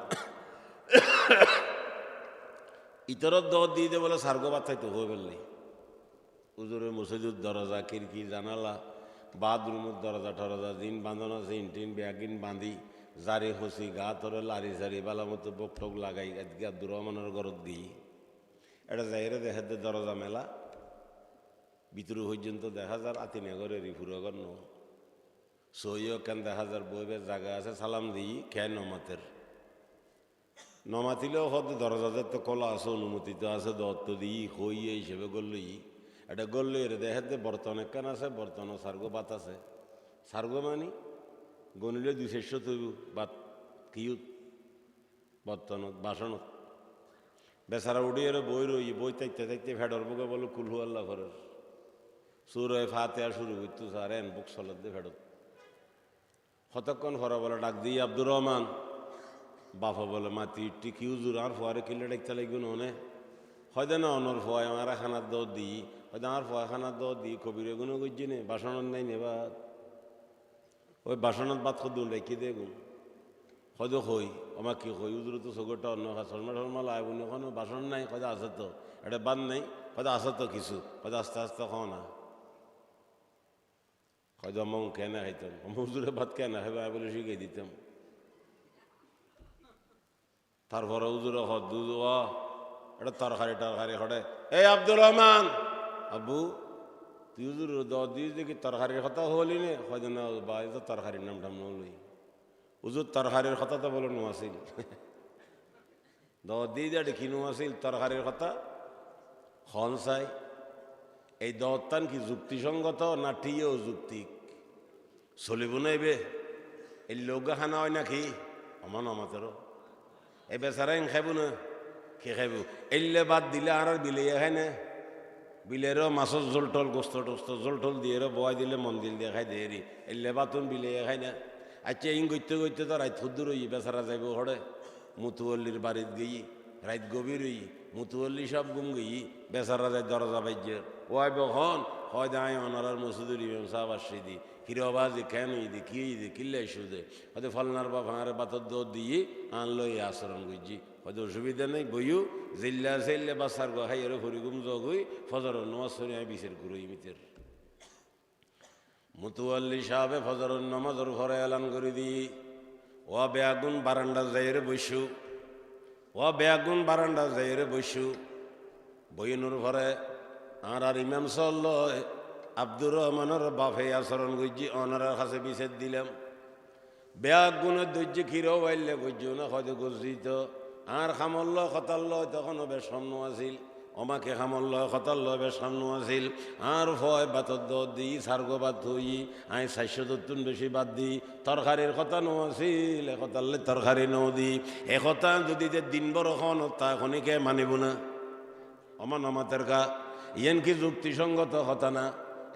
ইতরত দর দিয়ে দে বলে সার্গ বাচ্চাইতো হয়ে ফেললি উজুরের মসজিদুর দরজা খিড়কি জানালা বাথরুমের দরজা টরজা দিন বাঁধানো আছে ইনটিন ব্যাগিন বাঁধি জারি হসি গা তরে লারি সারি বালা মতো বক টক লাগাই আজকে আব্দুর রহমানের ঘরত দিই এটা যাইরে দেখা দে দরজা মেলা ভিতরে পর্যন্ত দেখা যার আতিনে ঘরে রিফুর ঘর ন সইও কেন দেখা যার বইবের জায়গা আছে সালাম দিই খেয়ে নমাতের নমাতিলেও হয়তো দরজাদের তো কলা আছে অনুমতি তো আছে দত্ত দিই হই এই হিসেবে গল্লই এটা গল্ল এর দেখাতে বর্তন একখান আছে বর্তন সার্গ বাত আছে সার্গ মানি গনিলে 200 তৈব বাত কিউত বর্তনত বাসনত বেচারা উঠি এর বই রই বই থাকতে থাকতে ফেডর বুকে বলো কুলহু আল্লাহ ঘরের সুর হয়ে ফাতে আর শুরু করতো স্যার এন বুক চলত দিয়ে ফেডত কতক্ষণ ফরা বলে ডাক দিই আব্দুর রহমান বাফা বলে মাতি ইটি কি উজুর আর ফোয়ারে কিলে ডাকতে লাগবে ননে হয়তো না অনর ফোয়ায় আমার খানার দর দিই হয়তো আমার ফোয়া খানার দর দিই কবিরে গুলো করছি নে বাসনত নাই নেবাদ ওই বাসনত বাদ খুদুন রেখে দে গুণ হয়তো হই আমার কি হই উজুর তো চোখটা অন্য শর্মা টর্মা লাই বুনি ওখানে বাসন নাই হয়তো আছে তো এটা বাদ নাই হয়তো আছে তো কিছু হয়তো আস্তে আস্তে খাও না হয়তো আমার কেনা খাইতাম আমার হুজুরে ভাত কেনা খাইবে বলে শিখিয়ে দিতাম তারপরে হুজুরে দুধ এটা তরকারি টরকারি হটে এই আব্দুর রহমান আব্বু তুই হুজুর দিস দেখি তরকারির কথা হলি নে হয়তো না বা তরকারির নাম টাম নলই হুজুর তরকারির কথা তো বলো নোয়াছিল দিয়ে দেয় কি নোয়াছিল তরকারির কথা হন চাই এই দত্তান কি যুক্তিসঙ্গত না টিও যুক্তিক চলিব নাইবে এই লোকগা খানা হয় নাকি আমার আমাতেরও এই বেচারা খাইব না কে খাইব এলে বাদ দিলে আর বিলে খাই না বিলেরও মাছের জোল টল গোস্ত টোস্ত জোল টল দিয়ে বয় দিলে মন্দির দিয়ে খাই দেরি এলে বাতুন বিলে খাই না আচ্ছা ইং গইতে গইতে তো রাত ফুদ্দুর হই বেচারা যাইব হরে মুতুয়াল্লির বাড়িত গই রাত গভীর হই মুতুয়াল্লি সব গুম গই বেচারা যায় দরজা বাইজের ওয়াই বখন হয় দায় অনারার মসুদুর ইমাম সাহেব আসি দি হিরোবাজি কেন দি কি দি কিল্লে সুদে হয়তো ফলনার বা ভাঙারে বাতর দৌড় দিয়ে আনলো এই আচরণ করছি হয়তো অসুবিধা নেই বইও জিল্লা জিল্লে বাসার গাই এর হরিগুম যোগ হই ফজর নামাজ সরি আমি বিচার করই মিতের মুতুয়াল্লি সাহেবে ফজর নামাজের ঘরে এলান করে দি ও বেগুন বারান্দা যাইরে বসু ও বেগুন বারান্দা যাইরে বসু বইনুর ঘরে আর ইমাম সাল্ল আব্দুর রহমানের বাফে আচরণ করছি অনারার কাছে বিচার দিলাম বেগুনের দৈর্য ক্ষীরও বাইলে গজ্য না হয়তো গজ্জিত আর খামল্ল খতাল্ল তখনও বেশ সামনে আছিল আমাকে খামল্ল খতাল্ল বেশ সামনে আছিল আর ভয় বাতর দর দিই সার্গ বাদ হই আই 470 বেশি বাদ দিই তরকারির কথা ন আছিল একতাল্লে তরকারি ন দি একতা যদি যে দিন বড় খন তা খনিকে মানিব না আমার নামাতের গা ইয়েন কি যুক্তিসঙ্গত কথা না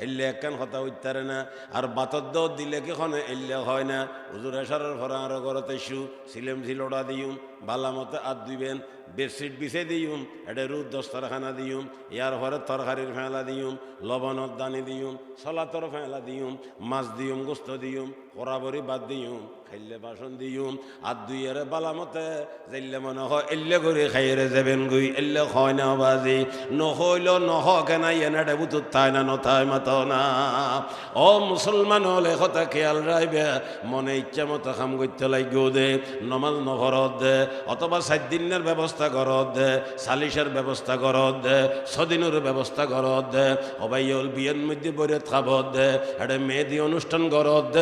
এলে একখান কথা উত্তারে না আর বাতর দর দিলে কি খনে এলে হয় না হুজুর এসারের ভরা আরো ঘরতে শু সিলেম ঝিলোটা দিউম বালা মতো আর দিবেন বেডশিট বিছে দিউম এটা রুদ দস্তরখানা দিউম ইয়ার ঘরে তরকারির ফেলা দিউম লবণর দানি দিউম সলাতর ফেলা দিউম মাছ দিউম গোস্ত দিউম বরাবরি বাদ দিউম খাইলে বাসন দিউম আর দুইয়ারে বালা মতে যাইলে মনে হয় এলে করে খাইরে যাবেন গুই এলে হয় না বাজি নহইল নহ কেনা এনাডে বুতুর তাই না নথায় মাত না ও মুসলমান হলে কথা খেয়াল রাখবে মনে ইচ্ছা মতো খাম করতে লাগবে দে নমাজ নহরত দে অথবা 7 দিনের ব্যবস্থা করত সালিশের ব্যবস্থা করত ছদিনের ব্যবস্থা করত অবাইল বিয়ের মধ্যে বইরে খাবত এটা মেহেদি অনুষ্ঠান করত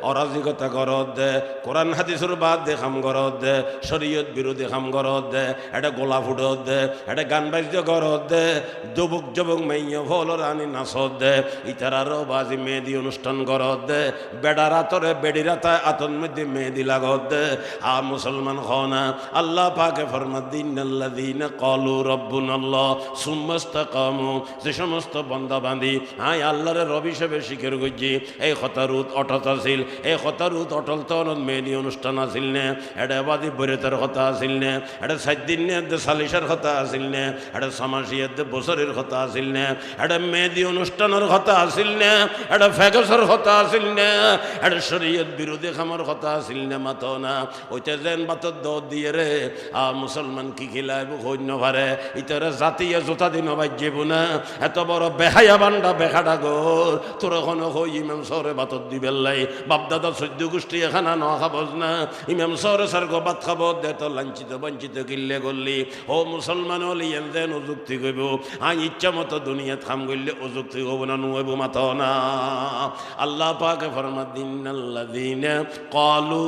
অরাজিকতা করত কোরআন হাদিসের বাদ দেখাম করত শরীয়ত বিরোধী খাম করত এটা গোলা ফুটত এটা গান বাদ্য করত যুবক যুবক মাইয়া ফলর আনি নাচত ইতারারও বাজি মেহেদি অনুষ্ঠান করত বেড়া রাতরে বেড়ি রাতা আতন মধ্যে মেহেদি লাগত মুসলমান খনা আল্লাহ পাকে ফরমাদ্দিন আল্লাযীনা ক্বালু রাব্বুনাল্লাহ সুম্মা ইসতাকামু যে সমস্ত বান্দা বান্দি আয় আল্লাহর রব হিসেবে স্বীকার করছি এই খতারুত অটল আছিল এই খতারুত অটল তরণ মেহেদি অনুষ্ঠান আছিল নে এটা বাদি বৈরতার কথা আছিল নে এটা 7 দিনের সালিশের কথা আছিল নে এটা সমাসিয়াত বছরের কথা আছিল নে এটা মেহেদি অনুষ্ঠানের কথা আছিল নে এটা ফেগসের কথা আছিল নে এটা শরীয়ত বিরোধী খামার কথা আছিল নে মাতো না ওইটা যেন বাতর দৌড় দিয়ে রে মুসলমান কি খিলাইব হইন পারে ইতারা জাতীয় জোতা দিন বাজ্যেব না এত বড় বেহায়া বান্ডা বেখাডা গোর তোর এখনো হই ইমাম সরে বাতর দিবেল লাই বাপদাদা 14 গোষ্ঠী এখানা ন খাবজ না ইমাম সরে সার গো বাত খাব দে তো লাঞ্ছিত বঞ্চিত কিল্লে করলি ও মুসলমান হলি এনদেন অযুক্তি কইব আই ইচ্ছা মতো দুনিয়াত খাম গইলে অযুক্তি হব না নুয়েব মাতো না আল্লাহ পাকে ফরমাদ্দিন আল্লাযীনা ক্বালু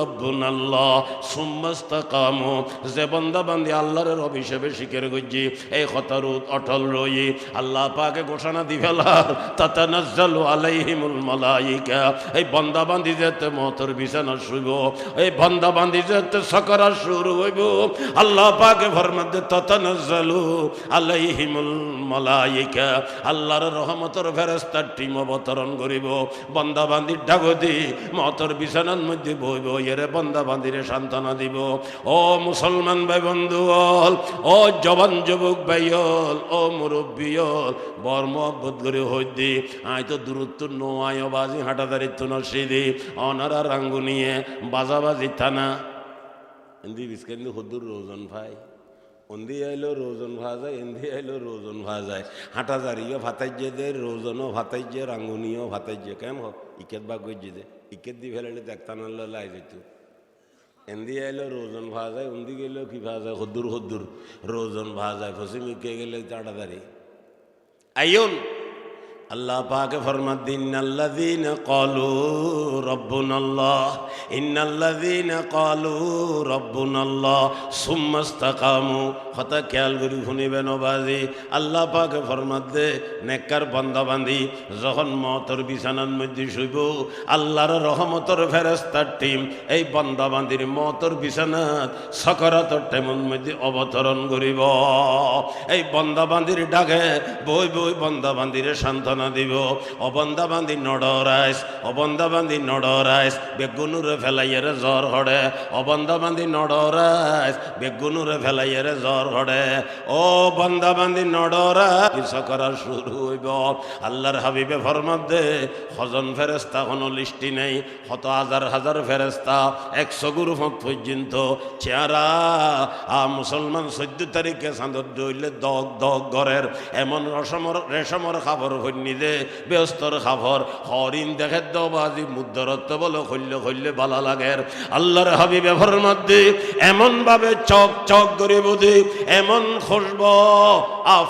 রাব্বুনাল্লাহ সুম্মা ইসতাকামু যে বান্দা বান্দি আল্লাহর রব হিসেবে স্বীকার করছি এই খতারুত অটল রই আল্লাহ পাকে ঘোষণা দি ফেলার তাতানাজ্জালু আলাইহিমুল মালাইকা এই বান্দা বান্দি যেতে মতর বিছানা শুইব এই বান্দা বান্দি যেতে সাকারাত শুরু হইব আল্লাহ পাকে ফরমান দে তাতানাজ্জালু আলাইহিমুল মালাইকা আল্লাহর রহমতের ফেরেশতার টিম অবতরণ করিব বান্দা বান্দির ডাগদি মতর বিছানার মধ্যে বইব এরে বান্দা বান্দিরে সান্ত্বনা দিব ও মুসলমান ভাই বন্ধু ও জবান যুবক ভাইল ও মুরব্বিয়ল বর মহব্বত করে হইদি আয় তো দূরত্ব নো আয় বাজি হাঁটাদারিত্ব নসিদি অনারা রাঙ্গু নিয়ে বাজাবাজি থানা এন্দি বিস্কেন্দি হুদ্দুর রোজন ভাই অন্দি আইলো রোজন ভা যায় এন্দি আইলো রোজন ভা যায় হাঁটাদারিও ভাতাইজে দে রোজনও ভাতাইজে রাঙ্গুনিও ভাতাইজে কেন হোক ইকেত বা গজ্জি দে ইকেত দি ফেলে দেখতানাল লাই যেত এন্দি আইলো রোজন ভা যায় উন্দি গেলেও কি ভা যায় হদ্দুর হদ্দুর রোজন ভা যায় ফসিমিকে গেলে তাড়াতাড়ি আইন আল্লাহ পাকে ফরমাদ্দিন আল্লাযীনা ক্বালু রাব্বুনাল্লাহ ইন্নাল্লাযীনা ক্বালু রাব্বুনাল্লাহ সুম্মা ইসতাকামু কথা খেয়াল করি শুনিবেন বাজি আল্লাহ পাকে ফরমাদ দে নেককার বান্দা বান্দি যখন মতর বিছানার মধ্যে শুইব আল্লাহর রহমতের ফেরেশতার টিম এই বান্দা বান্দির মতর বিছানাত সাকারাতের টাইমের মধ্যে অবতরণ করিব এই বান্দা বান্দির ডাকে বই বই বান্দা বান্দিরে সান্ত্বনা দিব অবন্দা বান্দি নডরাইস অবন্দা বান্দি নডরাইস বেগুনুরে ফেলাইয়ের জ্বর হড়ে অবন্দা বান্দি নডরাইস বেগুনুরে ফেলাইয়ের জ্বর হড়ে ও বন্দা বান্দি নডরাইস করা শুরু হইব আল্লাহর হাবিবে ফরমাদ দে হজন ফেরেশতা কোনো লিস্টি নেই কত হাজার হাজার ফেরেশতা 100 গুরু পর্যন্ত চেহারা মুসলমান 14 তারিখে চাঁদর দইলে দগ দগ ঘরের এমন রেশমর খাবার হইনি দে ব্যস্তর খাবার হরিণ দেখে দবাজি মুদ্রত্ব বলো খল্লে খল্লে বালা লাগের আল্লাহর হাবিবে ফরমাদ দে এমন ভাবে চক চক করে বুঝি এমন খুশব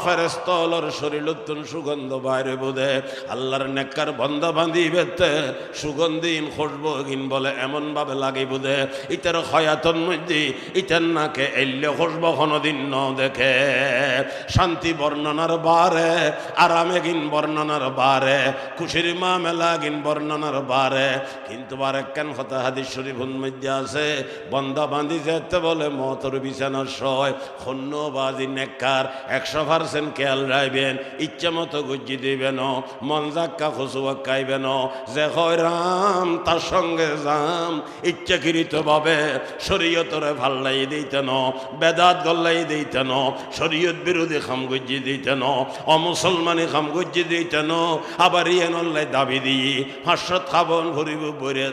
ফেরেশতার শরীর নতুন সুগন্ধ বাইরে বোধে আল্লাহর নেককার বান্দা বান্দি বেতে সুগন্ধিন খুশব গিন বলে এমন ভাবে লাগে বোধে ইতার খয়াতন মধ্যে ইতার নাকে এল্লে খুশব কোনদিন ন দেখে শান্তি বর্ণনার বারে আরামে গিন বর্ণনার বারে খুশির মামেলা গিন বর্ণনার বারে কিন্তু আর একখান কথা হাদিস শরীফের মধ্যে আছে বান্দা বান্দি যেতে বলে মতর বিছানার সয় খন্নবাজি নেককার 100% খেয়াল রাখবেন ইচ্ছা মতো গুজ্জি দিবেন মন জাক্কা খুশুয়া খাইবেন যে হয় রাম তার সঙ্গে যাম ইচ্ছাকৃত ভাবে শরীয়তরে ভাল্লাই দিতেন বেদাত গল্লাই দিতেন শরীয়ত বিরোধী খাম গুজ্জি দিতেন অমুসলমানি খাম গুজ্জি দিতেন আবার ইয়েনল্লাই দাবি দিই হাস্যত খাবন ভরিব বইরে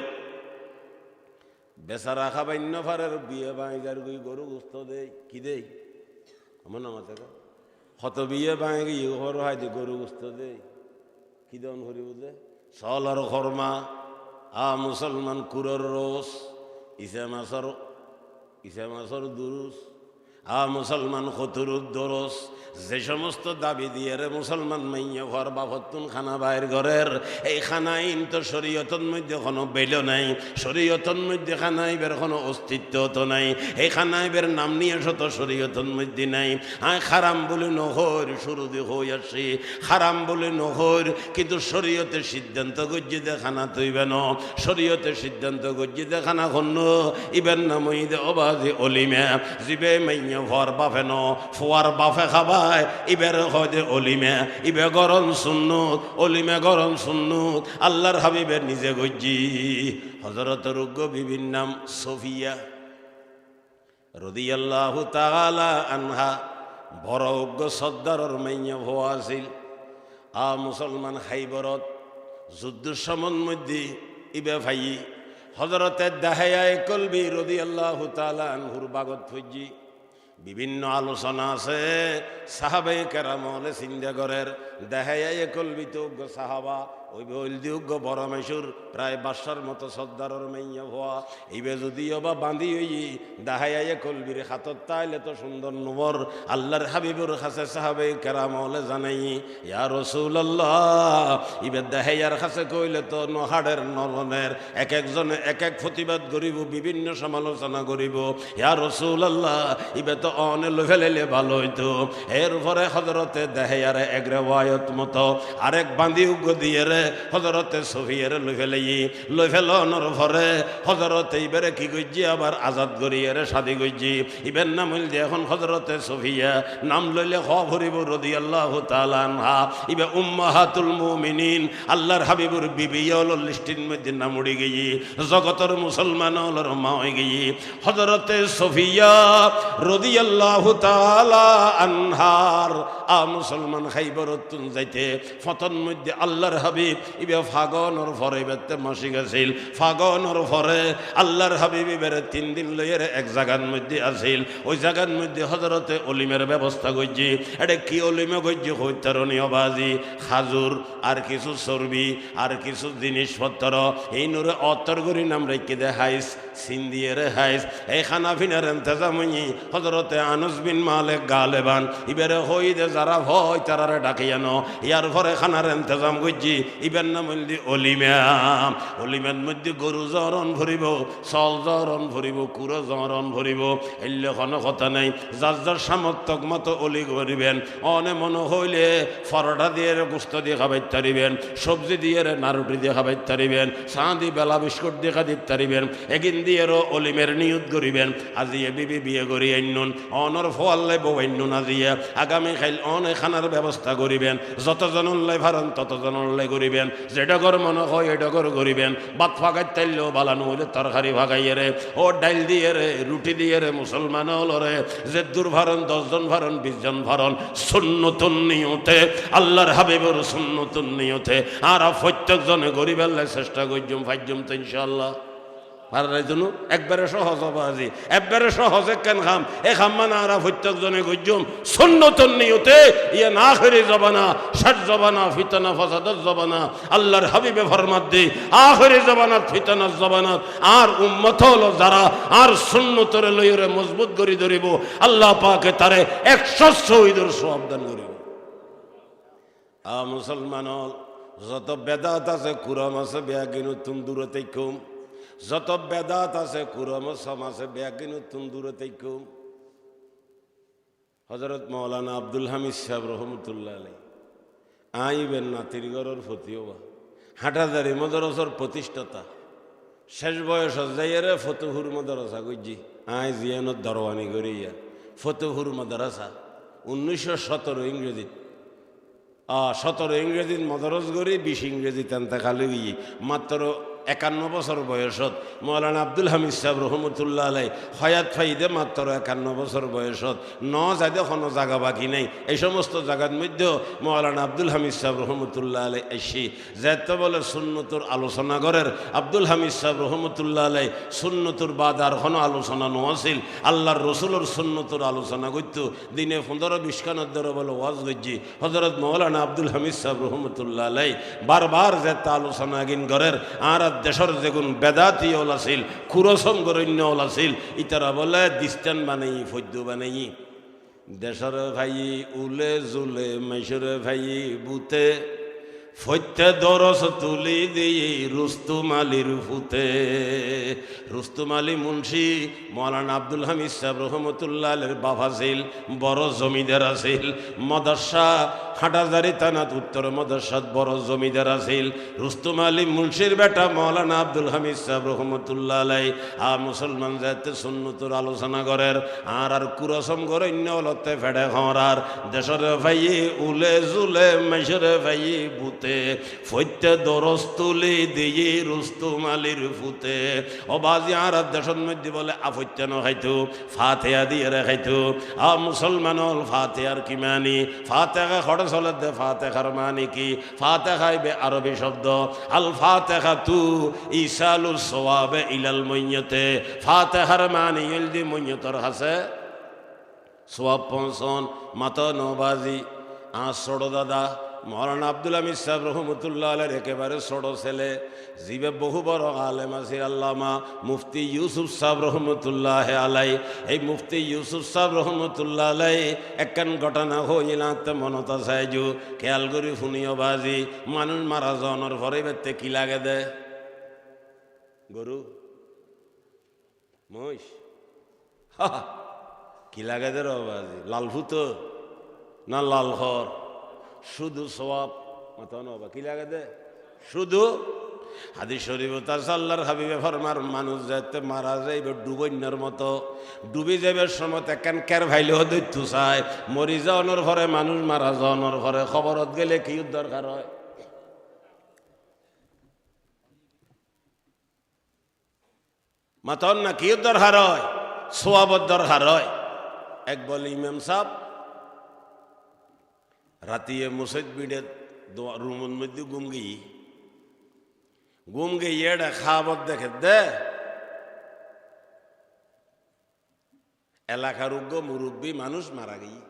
বেচারা খাবাইন্য ফারের বিয়ে বাইজার গই গরু গুস্ত দেই কি দেই আমার নাম আছে কত বিয়ে বাঙে গিয়ে ঘর হয় যে গরু গুস্ত দেই কি দেন ভরি বুঝে সলর খরমা মুসলমান কুরর রোস ইসা মাসর ইসা মাসর দুরুস মুসলমান খতুরুদ দরস যে সমস্ত দাবি দিয়ে রে মুসলমান মাইয়া ঘর বাফতুন খানা বাইর ঘরের এই খানাইন তো শরীয়তর মধ্যে কোনো বেলো নাই, শরীয়তর মধ্যে খানাইবের কোনো অস্তিত্ব তো নাই, এই খানাইবের নাম নিয়ে শত শরীয়তর মধ্যে নাই। খারাম বলে নহর শুরু দিয়ে হয়ে আসি, খারাম বলে নহর, কিন্তু শরীয়তের সিদ্ধান্ত গজ্জিদে খানা তৈবে ন, শরীয়তের সিদ্ধান্ত গজ্জিদে খানা খন্ন ইবেন নাম ইদে অবাজি অলিমে জিবে মাইয়া ঘর বাফে ন ফুয়ার বাফে খাবা ইবের হদে অলিমে ইবে গরম সুন্নত, অলিমে গরম সুন্নত আল্লাহর হাবিবের নিজে গজ্জি। হযরত রুগ্গ বিবির নাম সফিয়া রাদিয়াল্লাহু তাআলা আনহা, বড় উগ্র সর্দারর মাইয়া ভোয়া আছিল। মুসলমান খাইবরত যুদ্ধের সমন মধ্যে ইবে ভাই হযরতের দাহায়ায়ে কলবি রাদিয়াল্লাহু তাআলা আনহুর বাগত ফজি বিভিন্ন আলোচনা আছে। সাহাবায়ে কেরাম হলে চিন্তা করের দাহায়ায়ে কলবি তো সাহাবা ওই বলদিউগ্য বড় মেশুর প্রায় বাসার মতো সর্দারর মাইয়া হওয়া এইবে যদিও বা বাঁধি হই দাহাইয়ে কলবির হাতত তাইলে তো সুন্দর নবর আল্লাহর হাবিবুর কাছে সাহাবায়ে কেরাম হলে জানাই ইয়া রাসূলুল্লাহ ইবে দাহাইয়ার কাছে কইলে তো নহাড়ের নরনের এক একজনে এক এক প্রতিবাদ করিব, বিভিন্ন সমালোচনা করিব। ইয়া রাসূলুল্লাহ ইবে তো অনে লইলে ভালো হইতো। এরপরে হযরতে দাহাইয়ার এক রিওয়ায়াত মতো আরেক বাঁধিউগ্য দিয়ে হযরতে সফিয়ার লই ফেলানোর পরে হযরতে ইবারে কি গজ্জি আবার আজাদ করিয়ে শাদি গজ্জি ইবের নাম হইল এখন হযরতে সফিয়া। নাম লইলে খ ভরিব রাদিয়াল্লাহু তাআলা আনহা ইবে উম্মাহাতুল মুমিনিন আল্লাহর হাবিবুর বিবি হল লিস্টির মধ্যে নাম উড়ে গিয়ে জগতের মুসলমান হলর মা হয়ে গিয়ে হযরতে সফিয়া রাদিয়াল্লাহু তাআলা আনহার মুসলমান খাইবরতুন যাইতে ফতন মধ্যে আল্লাহর হাবিব ইবে ফাগনের পরে বেতে মাসিক আছিল। ফাগনের পরে আল্লাহর হাবিব ইবের 3 দিন লইয়ের এক জায়গার মধ্যে আছিল। ওই জায়গার মধ্যে হযরতে অলিমের ব্যবস্থা করছি। এটা কি অলিমে করছি হইতারণীয় বাজি খাজুর আর কিছু চর্বি আর কিছু জিনিসপত্র এই নূরে অতর করি নাম রেখে দে হাইস সিন্দিয়ে রে হাইস এই খানা ফিনার ইন্তজাম হই হযরতে আনাস বিন মালিক গালেবান ইবের হই দে যারা ভয় তারারে ডাকিয়ানো ইয়ার পরে খানার ইন্তজাম করছি। ইবের নাম হইল অলিমা। অলিমার মধ্যে গরু জরণ ভরিব, চল জরণ ভরিব, কুড়ো জরণ ভরিব, এলে কোনো কথা নাই। যার যার সামর্থক মতো অলি করিবেন। অনে মনে হইলে পরোটা দিয়ে গোস্ত দিয়ে খাবাইতে পারিবেন, সবজি দিয়ে নারুটি দিয়ে খাবাইতে পারিবেন, চা দিয়ে বেলা বিস্কুট দিয়ে খাদিতে পারিবেন। এগিন দিয়েও অলিমের নিয়ত করিবেন। আজিয়ে বিবি বিয়ে করি আইনুন অনর ফোয়াল্লে বউ আইনুন আজিয়ে আগামী খাইল অনে খানার ব্যবস্থা করিবেন। যতজন লাই ভারণ ততজন লাই করিবেন। যেটা কর মনে হয় এটা কর করিবেন। ভাত ফাঁকাই তাইলেও বালানো হইলে তরকারি ফাঁকাইয়ে রে ও ডাইল দিয়ে রে রুটি দিয়ে রে মুসলমান হল রে যে দূর ভারণ 10 জন ভারণ 20 জন ভারণ সুন্নতুন নিয়তে আল্লাহর হাবিবের সুন্নতুন নিয়তে আর প্রত্যেক জনে গরিবের চেষ্টা করজুম ফাইজুম তো ইনশাআল্লাহ পারার জন্য একবারে সহজ বাজি একবারে সহজে কেন খাম এ খাম মানে আর প্রত্যেক জনে গজ্জুম সুন্নতুন নিয়তে ইয়া না আখিরি জবানা ষাট জবানা ফিতনা ফাসাদাত জবানা আল্লাহর হাবিবে ফরমাত দি আখিরি জবানাত ফিতনাত জবানাত আর উম্মত হলো যারা আর সুন্নতের লইরে মজবুত করি ধরিব আল্লাহ পাকে তারে 100 শহীদের সওয়াব দান করিব। মুসলমান যত বেদাত আছে কুরআন আছে বেয়াকিনু তুম দূরতে কম, যত বেদাত আছে কুরআন সমাজে বেয়াকিনু তুম দূরতে কম। হযরত মাওলানা আব্দুল হামিদ সাহেব রহমতুল্লাহ আলাইহি আইবেন নাতিরগড়ের ফতিওয়া হাটাজারি মাদ্রাসার প্রতিষ্ঠাতা শেষ বয়স যাইরে ফতুহুর মাদ্রাসা গজ্জি আই জিয়ানত দরওয়ানি করিয়া ফতুহুর মাদ্রাসা 1917 ইংরেজি 17 ইংরেজি মদরস গড়ি 20 ইংরেজি তেনতা খালি গিয়ে মাত্র 51 বছর বয়সত মৌলানা আব্দুল হামিদ সাহেব রহমতুল্লাহ আলাই হয়াত ফাইদে মাত্র 51 বছর বয়সত যাইতে কোনো জায়গা বাকি নেই। এই সমস্ত জায়গার মধ্যেও মৌলানা আব্দুল হামিদ সাহেব রহমতুল্লাহ আলাই এসি যেতে বলে সুন্নতুর আলোচনা করের আব্দুল হামিদ সাহেব রহমতুল্লাহ আলাই সুন্নতুর বাদ আর কোনো আলোচনা নছিল। আল্লাহর রসুলের সুন্নতুর আলোচনা করত দিনে 15-20 খানের ধরে বলে ওয়াজ গজ্জি হযরত মৌলানা আব্দুল হামিদ সাহেব রহমতুল্লাহ আলাই বারবার যেতে আলোচনা গিন করের আর দেশের যেগুন বেদাতি ওল আছিল কুরসম গরণ্য ওল আছিল ইতারা বলে দিস্তান বানাই ফদ্য বানাই দেশের ভাই উলে জুলে মেশরে ভাই বুতে ফত্যে দরস তুলি দিয়ে রুস্তুম আলীর ফুতে রুস্তুম আলী মুন্সি মৌলানা আব্দুল হামিদ সাহেব রহমতুল্লাহ আলের বাবা ছিল বড় জমিদার আছিল মদরসা হাটাজারি থানাত উত্তর মদরসাত বড় জমিদার আছিল রুস্তুম আলী মুন্সির বেটা মৌলানা আব্দুল হামিদ সাহেব রহমতুল্লাহ আলাই আর মুসলমান যাতে সুন্নতর আলোচনা করের আর কুরসম গরণ্য লতে ফেড়ে হরার দেশের ভাই উলে জুলে মেশরে ভাই বুতে ফত্যে দরস তুলি দিয়ে রুস্তুম আলীর ফুতে ও বাজি আর দেশের মধ্যে বলে আফত্যে ন খাইতো ফাতেহা দিয়ে খাইতো আ মুসলমান হল ফাতেহার কি মানি ফাতেহা খড় চলে দে ফাতেহার মানি কি ফাতেহাইবে আরবি শব্দ আল ফাতেহা তু ইসালু সওয়াবে ইলাল মইয়তে ফাতেহার মানি ইলদি মইয়তর হাসে সওয়াব পৌঁছন মাতো নবাজি আ ছোড়ো দাদা মৌলানা আব্দুল হামিদ সাহেব রহমতুল্লাহ আলের একেবারে ছোট ছেলে জিবে বহু বড় আলেম আছে আল্লামা মুফতি ইউসুফ সাহেব রহমতুল্লাহ আলাই এই মুফতি ইউসুফ সাহেব রহমতুল্লাহ আলাই একখান ঘটনা হইলাতে মনত চাইজু খেয়াল করি শুনিও বাজি মানুষ মারা যাওয়ার পরে বেতে কি লাগে দে গরু মহিষ কি লাগে দে বাজি লাল ফুতো না লাল হর শুধু সওয়াব মাতানো কি লাগে দে শুধু হাদিস শরীফ আল্লাহর হাবিবে ফরমার মানুষ যাতে মারা যাইবে ডুবন্যার মতো ডুবি যাবে সময় একখান কের ভাইলেও দৈত্যু চায় মরি যাওয়ানোর ঘরে মানুষ মারা যাওয়ানোর ঘরে খবরত গেলে কি দরকার হয় মাতন না কি দরকার হয় সোয়াবত দরকার হয় এক বলে ইমাম সাহেব রাতিয়ে মুসদ বিড়ে রুমের মধ্যে গুম গিয়ে এটা খাবার দেখে দে এলাকার উগ্র মুরব্বী মানুষ মারা গিয়ে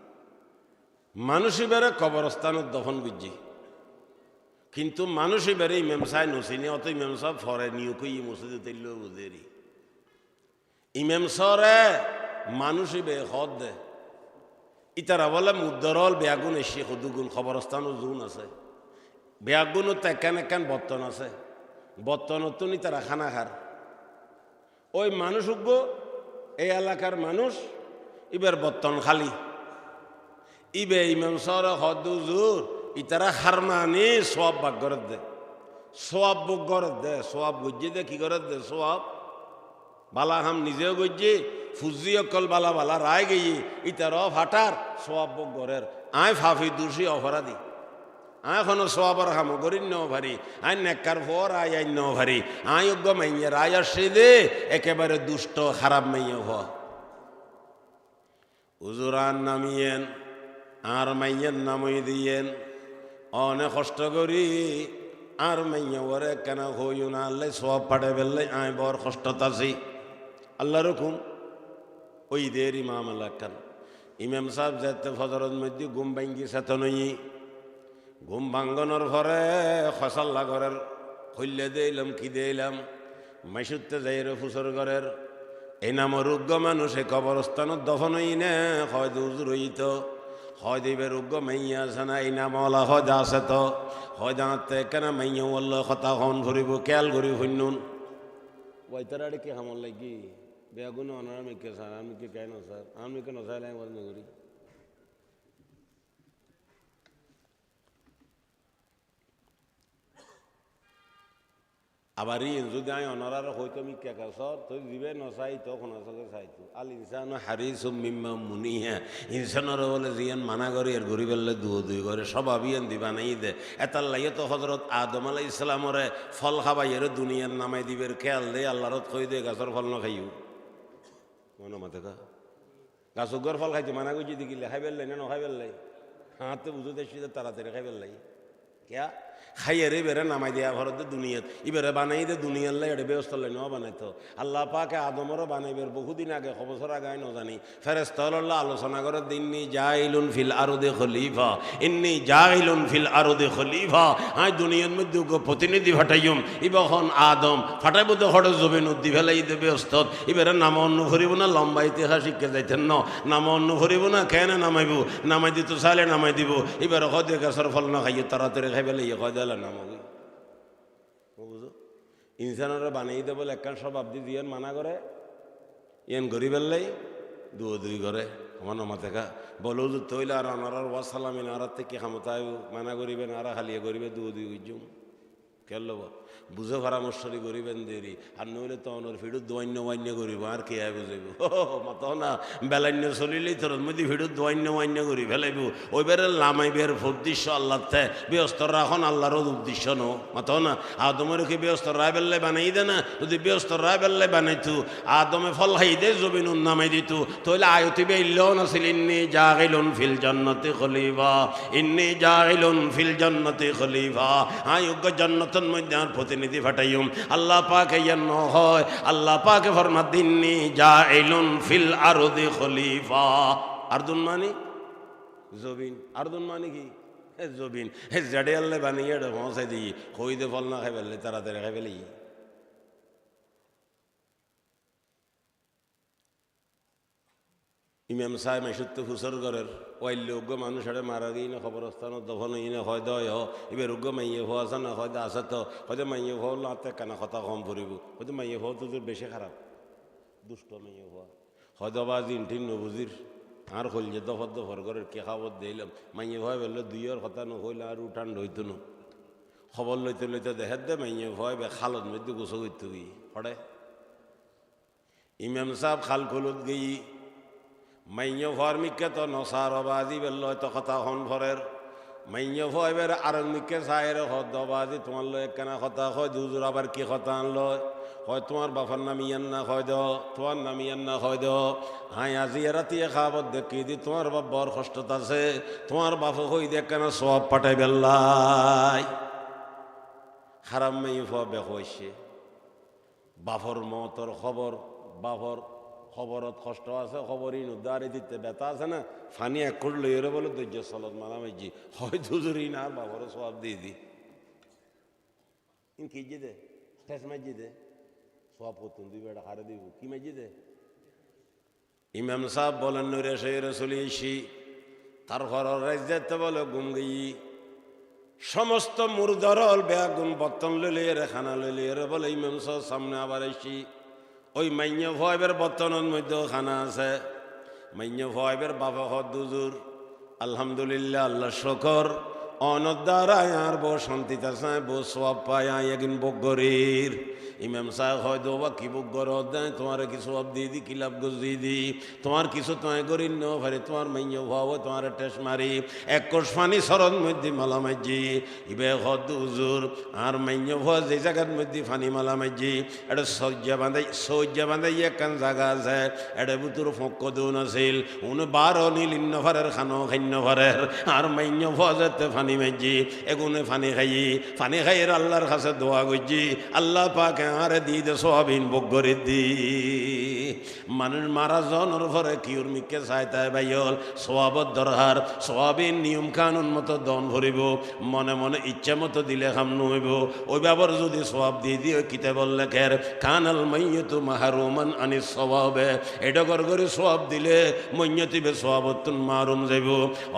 মানুষই বেড়ে কবরস্থানত দফন বুঝছি কিন্তু মানুষই বেড়ে ইমাম সাহেব নসিনি অত ইমাম সাহেব ফরে নিয়োগ মসজিদে তেল বুঝেরি ইমাম সরে মানুষই বে হদ দে ইতারা বলে মুদ্দরল বেয়াগুন এসে সদুগুণ খবরস্থানও জুন আছে বেয়াগুণও তো একান বর্তন আছে বর্তনত নি তারা খানা খার ওই মানুষ উগ্র এই এলাকার মানুষ ইবের বর্তন খালি ইবে ইমাম সর হদুজুর ইতারা হারমানি সোয়াব বাগ করে দে সোয়াব বুক করে দে সোয়াব বুঝি দে কি করে দে সোয়াব বালা হাম নিজেও গজ্জি ফুজি অকল বালা বালা রায় গিয়ে ইতার ফাটার সোয়াব গরের আয় ফাফি দুষি অপরাধী আয় কোনো সোয়াবর হামো গরিন ন ভারি আয় নেককার ফর আয় আই ন ভারি আয় অজ্ঞ মাইয়ের আয় আসে দে একেবারে দুষ্ট খারাপ মাইয়ে হ উজুরান নামিয়েন আর মাইয়ের নামই দিয়েন অনেক কষ্ট করি আর মাইয়া ওরে কেন হইও না আল্লাহ সোয়াব পাঠে ফেললে আয় বর কষ্টত আছি আল্লাহ রকম ওই দের ইমাম আল্লাহ ইমাম সাহেব যাতে ফজরের মধ্যে ঘুম ভাঙ্গি চেতনই ঘুম ভাঙ্গনের ঘরে খসাল্লা ঘরের হইলে দিলাম কি দিলাম মাইসুতে যাই রে ফুসর ঘরের এই নামর উগ্র মানুষে কবরস্থানত দফন হই নে হয় দুজুর হইত হয় দিবের উগ্র মাইয়া আছে না এই নাম ওলা হয় আছে তো হয় দাঁতে কেন মাইয়া বলল কথা হন ভরিব খেয়াল করি হইনুন ওইতার কি হামল লাগি বেগুন অনার কে স্যার আমি কি কেন স্যার আমি কেন চাইলে বন্ধ করি আবার যদি আমি অনারার হইতো আমি কে সর তুই দিবে নচাই তখন আসলে চাইতো আল ইনসান হারিসুম মিম্মা মুনিহা ইনসানের বলে জিয়ান মানা করে আর ঘুরি বেললে দুই করে সব আবিয়ান দিবা নাই দে এতার লাগে তো হজরত আদম আলাই ইসলামরে ফল খাবাই এর দুনিয়ার নামাই দিবের খেয়াল দে আল্লাহরত কই দে গাছের ফল ন খাইও মনে মাথে কা গাছ উগর ফল খাইছে মানা করছি দেখিলে খাই বেললাই না খাই বেললাই হাতে বুঝতে তাড়াতাড়ি খাই বেললাই কিয়া খাইয়ের এবারে নামাই দেওয়া ঘরতে দুনিয়াত এবারে বানাই দে দুনিয়ার লাই এটা ব্যবস্থা লাই নেওয়া বানাইতো আল্লাহ পাকে আদমরও বানাইবের বহুদিন আগে খবর আগে ন জানি ফেরেস্তাল্লাহ আলোচনা করে দিননি জাইলুন ফিল আরদে খলিফা ইন্নি জাইলুন ফিল আরদে খলিফা আই দুনিয়ার মধ্যে প্রতিনিধি ফাটাইম ইবখন আদম ফাটাইব তো হঠাৎ জমিন উদ্দি ফেলাই দে ব্যস্ত এবারে নাম অন্য ভরিব না লম্বা ইতিহাস শিখে যাইতেন ন নাম অন্য ভরিব না কেন নামাইব নামাই দিত চাইলে নামাই দিব এবারে হদে গাছের ফল না খাইয়ে তাড়াতাড়ি খাই ফেলে কয় নামবি বুঝো ইনসানরা বানিয়ে দে বলে একখান সব আব্দি দিয়ে মানা করে ইয়ান গরিবের লাই দুই করে আমার নমাতে খা বলো যে তৈলা আর আনার ওয়াসালামিন আর থেকে ক্ষমতায় মানা করিবেন আর হালিয়ে করিবে দুই উজ্জুম কেল বুঝে পরামর্শই করিবেন দেরি আর নইলে তো অনর ভিড়ুত দোয়ান্য করিব আর কে বুঝাইব মত না বেলান্য চলিলেই তোর মধ্যে ভিড়ুত দোয়ান্য করি ফেলাইব ওইবারে নামাইবের উদ্দেশ্য আল্লাহ তে ব্যস্ত রাখন আল্লাহর উদ্দেশ্য নো মত না আদমের কি ব্যস্ত রায় বেললে বানাই দে না যদি ব্যস্ত রায় বেললে বানাইতু আদমে ফল হাই দে জমিন নামাই দিত তাহলে আয়তিবে ইল্লাও নাছিল ইন্নি জাগিলুন ফিল জান্নাতি খলিফা ইন্নি জাগিলুন ফিল জান্নাতি খলিফা আয়োগ্য জান্নাতের মধ্যে আর প্রতিনিধি ফাটাইম আল্লাহ পাক ইয়ান হয় আল্লাহ পাক ফরমা দিননি জাইলুন ফিল আরদি খলিফা আরদুন মানে জবিন আরদুন মানে কি জবিন হে জাডে আল্লাহ বানিয়ে পৌঁছাই দিই কই দে ফল না খাই ফেললে তাড়াতাড়ি খাই ফেলি ইমাম সাহেব মেসুত্ত ফুসর ঘরের ওয়াইল্য উগ্র মানুষ আরে মারা গিয়ে না খবরস্থানত দফন হই না হয় দয় এবার উগ্র মাইয়ে হওয়া আছে না হয় আছে তো হয়তো মাইয়ে হওয়া লাতে কেনা কথা কম ফুরিব হয়তো মাইয়ে হওয়া তো বেশি খারাপ দুষ্ট মাইয়ে হওয়া হয়তো বা দিন নবুজির আর হইল যে দফর ঘরের কে খাবার দিলাম মাইয়ে ভয় বললো দুইয়ের কথা নহইলে আর উঠান হইতো না খবর লইতে লইতে দেখে দে মাইয়ে ভয় বে খালত মধ্যে গোসো করতে গিয়ে হরে ইমাম সাহেব খাল খোলত গিয়ে মাইন্য ভর মিকে তো নসার বাজি বেল তো কথা হন ভরের মাইন্য ভয় বের আর মিকে সাইর হদ্দবাজি তোমার লয় কেনা কথা হয় দুজোর আবার কি কথা আনলয় হয় তোমার বাফার নাম ইয়ান না হয় দ তোমার নাম ইয়ান না হয় দ হাই আজি রাতিয়ে খাবার দেখি দি তোমার বাপ বর কষ্টত আছে তোমার বাপ হই দেখ কেন সব পাঠাই বেল্লাই হারাম মাই বে হইছে বাফর মতর খবর বাফর খবরত কষ্ট আছে খবরই নুদারে দিতে ব্যথা আছে না ফানি এক করলো এরে বলে ধৈর্য চলত মালামাইজি হয় দুজুরি না আর বাবারও সব দিয়ে দি কি যে দে ঠেস মাইজি দে সব করতুন দুই বেটা হারে দিব কি মাইজি দে ইমাম সাহেব বলেন নরে সে চলে এসি তার ঘরের রাজ্যতে বলে গুম গিয়ে সমস্ত মুরদরল বেগুন বর্তন লইলে এরে খানা লইলে এরে বলে ইমাম সাহেব সামনে আবার এসি ওই মাইন্য ভয়ের বর্তনের মধ্যেও খানা আছে মাইন্য ভয়ের বাবা হদ দুজুর আলহামদুলিল্লাহ আল্লাহ শকর অনদ্বারায় আর বো শান্তিতে চায় বো সব পায় একদিন বগরির ইমাম সাহেব হয় দোবা কি বগর দেয় তোমার কিছু সব দিয়ে দি কিলাপ গোস দিয়ে দি তোমার কিছু তোমায় গরিব ন ভারে তোমার মাইন্য ভাব তোমার টেস মারি এক কোষ ফানি সরদ মধ্যে মালামাইজি ইবে হদ উজুর আর মাইন্য ভয় যে জায়গার মধ্যে ফানি মালামাইজি এটা সজ্জা বাঁধাই একখান জায়গা আছে এটা বুতুর ফক দৌন আছিল উনি 12 নীল ইন্নভারের খান্যভারের আর মাইন্য ভয় যেতে ফানি মাইজি এগুনে ফানি খাই আল্লাহর কাছে দোয়া করছি আল্লাহ পাকে আরে দি দে সোয়াবিন বগরে দি মানুষ মারা জনের ঘরে কিউর মিকে চাইতায় বাইল সোয়াবত দরহার সোয়াবিন নিয়ম কানুন মতো দন ভরিব মনে মনে ইচ্ছা মতো দিলে খাম নইব ওই ব্যাপার যদি সোয়াব দিয়ে দিয়ে কিতে বললে খের কানাল মাইয়তু মাহরুমান আনি সোয়াবে এটা করে সোয়াব দিলে মইয়তিবে সোয়াবতুন মারুম যাইব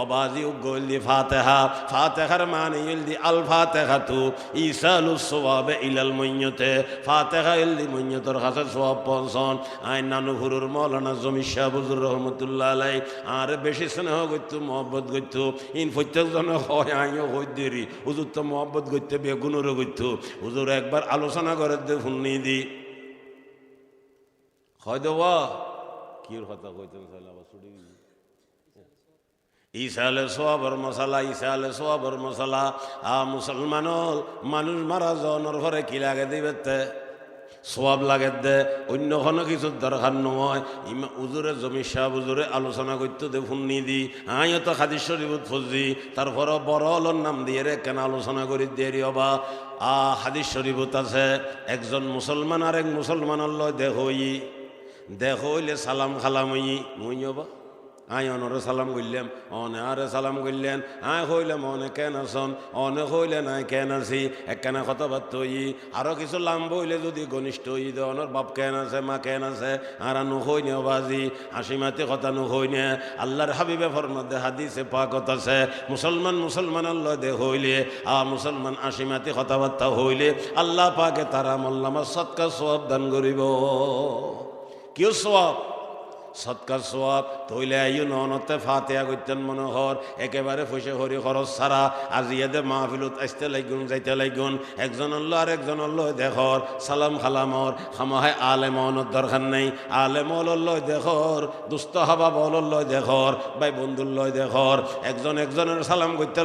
অবাজি উগল দি ফাতেহার মানে ইল দি আল ফাতেহাতু ইসালুস সোয়াবে ইলাল মইয়তে ফাতেহা ইল দি মইয়তর কাছে সোয়াব পৌঁছন আইন নানু হুরুর মৌলানা জমি শাহ হুজুর রহমতুল্লাহ আলাই আর বেশি স্নেহ করতো মহব্বত করতো ইন প্রত্যেকজনে হয় আইও হই দেরি হুজুর তো মহব্বত করতে বেগুনেরও করতো হুজুর একবার আলোচনা করে দে শুনি দি হয় দেওয়া কির কথা কইতেন আবার ছুটি ইসালে সোয়াবর মশালা মুসলমান মানুষ মারা জনের ঘরে কি লাগে দিবে সোয়াব লাগে দে অন্য কোনো কিছুর দরকার নয় উজুরে জমি সাহেব উজুরে আলোচনা করতে দে ফুন্নি দি আইও তো হাদিস শরীফত ফজি তারপরও বড় হলোর নাম দিয়ে রে কেন আলোচনা করি দেরি হবা হাদিস শরীফত আছে একজন মুসলমান আর এক মুসলমানের লয় দেখ হইলে সালাম খালামই মুই হবা আই অনরে সালাম করলাম অনে আরে সালাম করলেন আয় হইলাম অনে কেন আসন অনে হইলেন আয় কেন আছি একখানা কথাবার্তা হই আরও কিছু লাম্ব হইলে যদি ঘনিষ্ঠ হই দে অনর বাপ কেন আছে মা কেন আছে আর নহই নে বাজি হাসি মাতি কথা নহই নে আল্লাহর হাবিবে ফরমাদে হাদিসে পাকত আছে মুসলমান আল্লাহ দে হইলে মুসলমান হাসি মাতি কথাবার্তা হইলে আল্লাহ পাকে তারা মোল্লামা সৎকা সওয়াব দান করিব কিয় সওয়াব সৎকার সোয়াব তৈলে আইও ননতে ফাতেয়া করতেন মনোহর একেবারে পয়সা হরি খরচ ছাড়া আজিয়াদে মাহফিলত আসতে লাগুন যাইতে লাগুন একজন আল্লাহ আর একজন আল্লাহ দেখর সালাম খালামর খামাহায় আলেম অনত দরকার নেই আলেম লয় দেখর দুস্থ হাবা বলল্লয় দেখর ভাই বন্ধুল্লয় দেখর একজনের সালাম করতে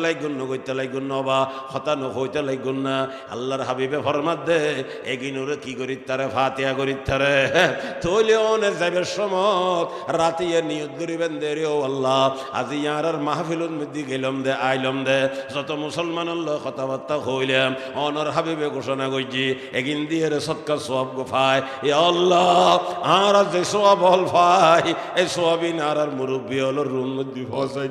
লাগুন নবা হতা নহইতে লাগুন না আল্লাহর হাবিবে ফরমাত দে এগিনুরে কি করি তারে ফাতেয়া করি তারে তৈলে অনে যাইবের সময় রাতিয়ে নিয়ত করিবেন দেরি ও আল্লাহ আজি ইয়ার মাহফিলুর মধ্যে গেলাম দে আইলাম দে যত মুসলমান আল্লাহ কথাবার্তা হইলাম অনর হাবিবে ঘোষণা করছি এগিন দিয়ে সৎকার সোয়াব গোফায় এ আল্লাহ আর যে সোয়াব হল ফাই এই সোয়াবিন আর মুরব্বী হল রুম মধ্যে ফসাই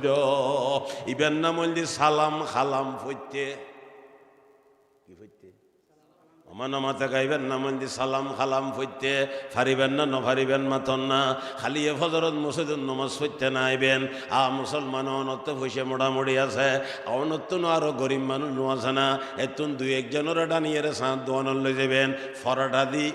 ইবেন না মন্দি সালাম খালাম ফইতে কি ফইতে মাতে গাইবেন না মন্দি সালাম খালাম ফইতে ফারিবেন না নফারিবেন মাতন না খালি ফজরত মসজিদুর নমাজ ফইতে না আইবেন মুসলমান অনত্য পয়সা মোটামুটি আছে অনত্য আরো গরিব মানুষ নো আছে না এতুন দুই একজনের ডানিয়ে সাঁত দোয়ানোর লই যাবেন ফরাটা দি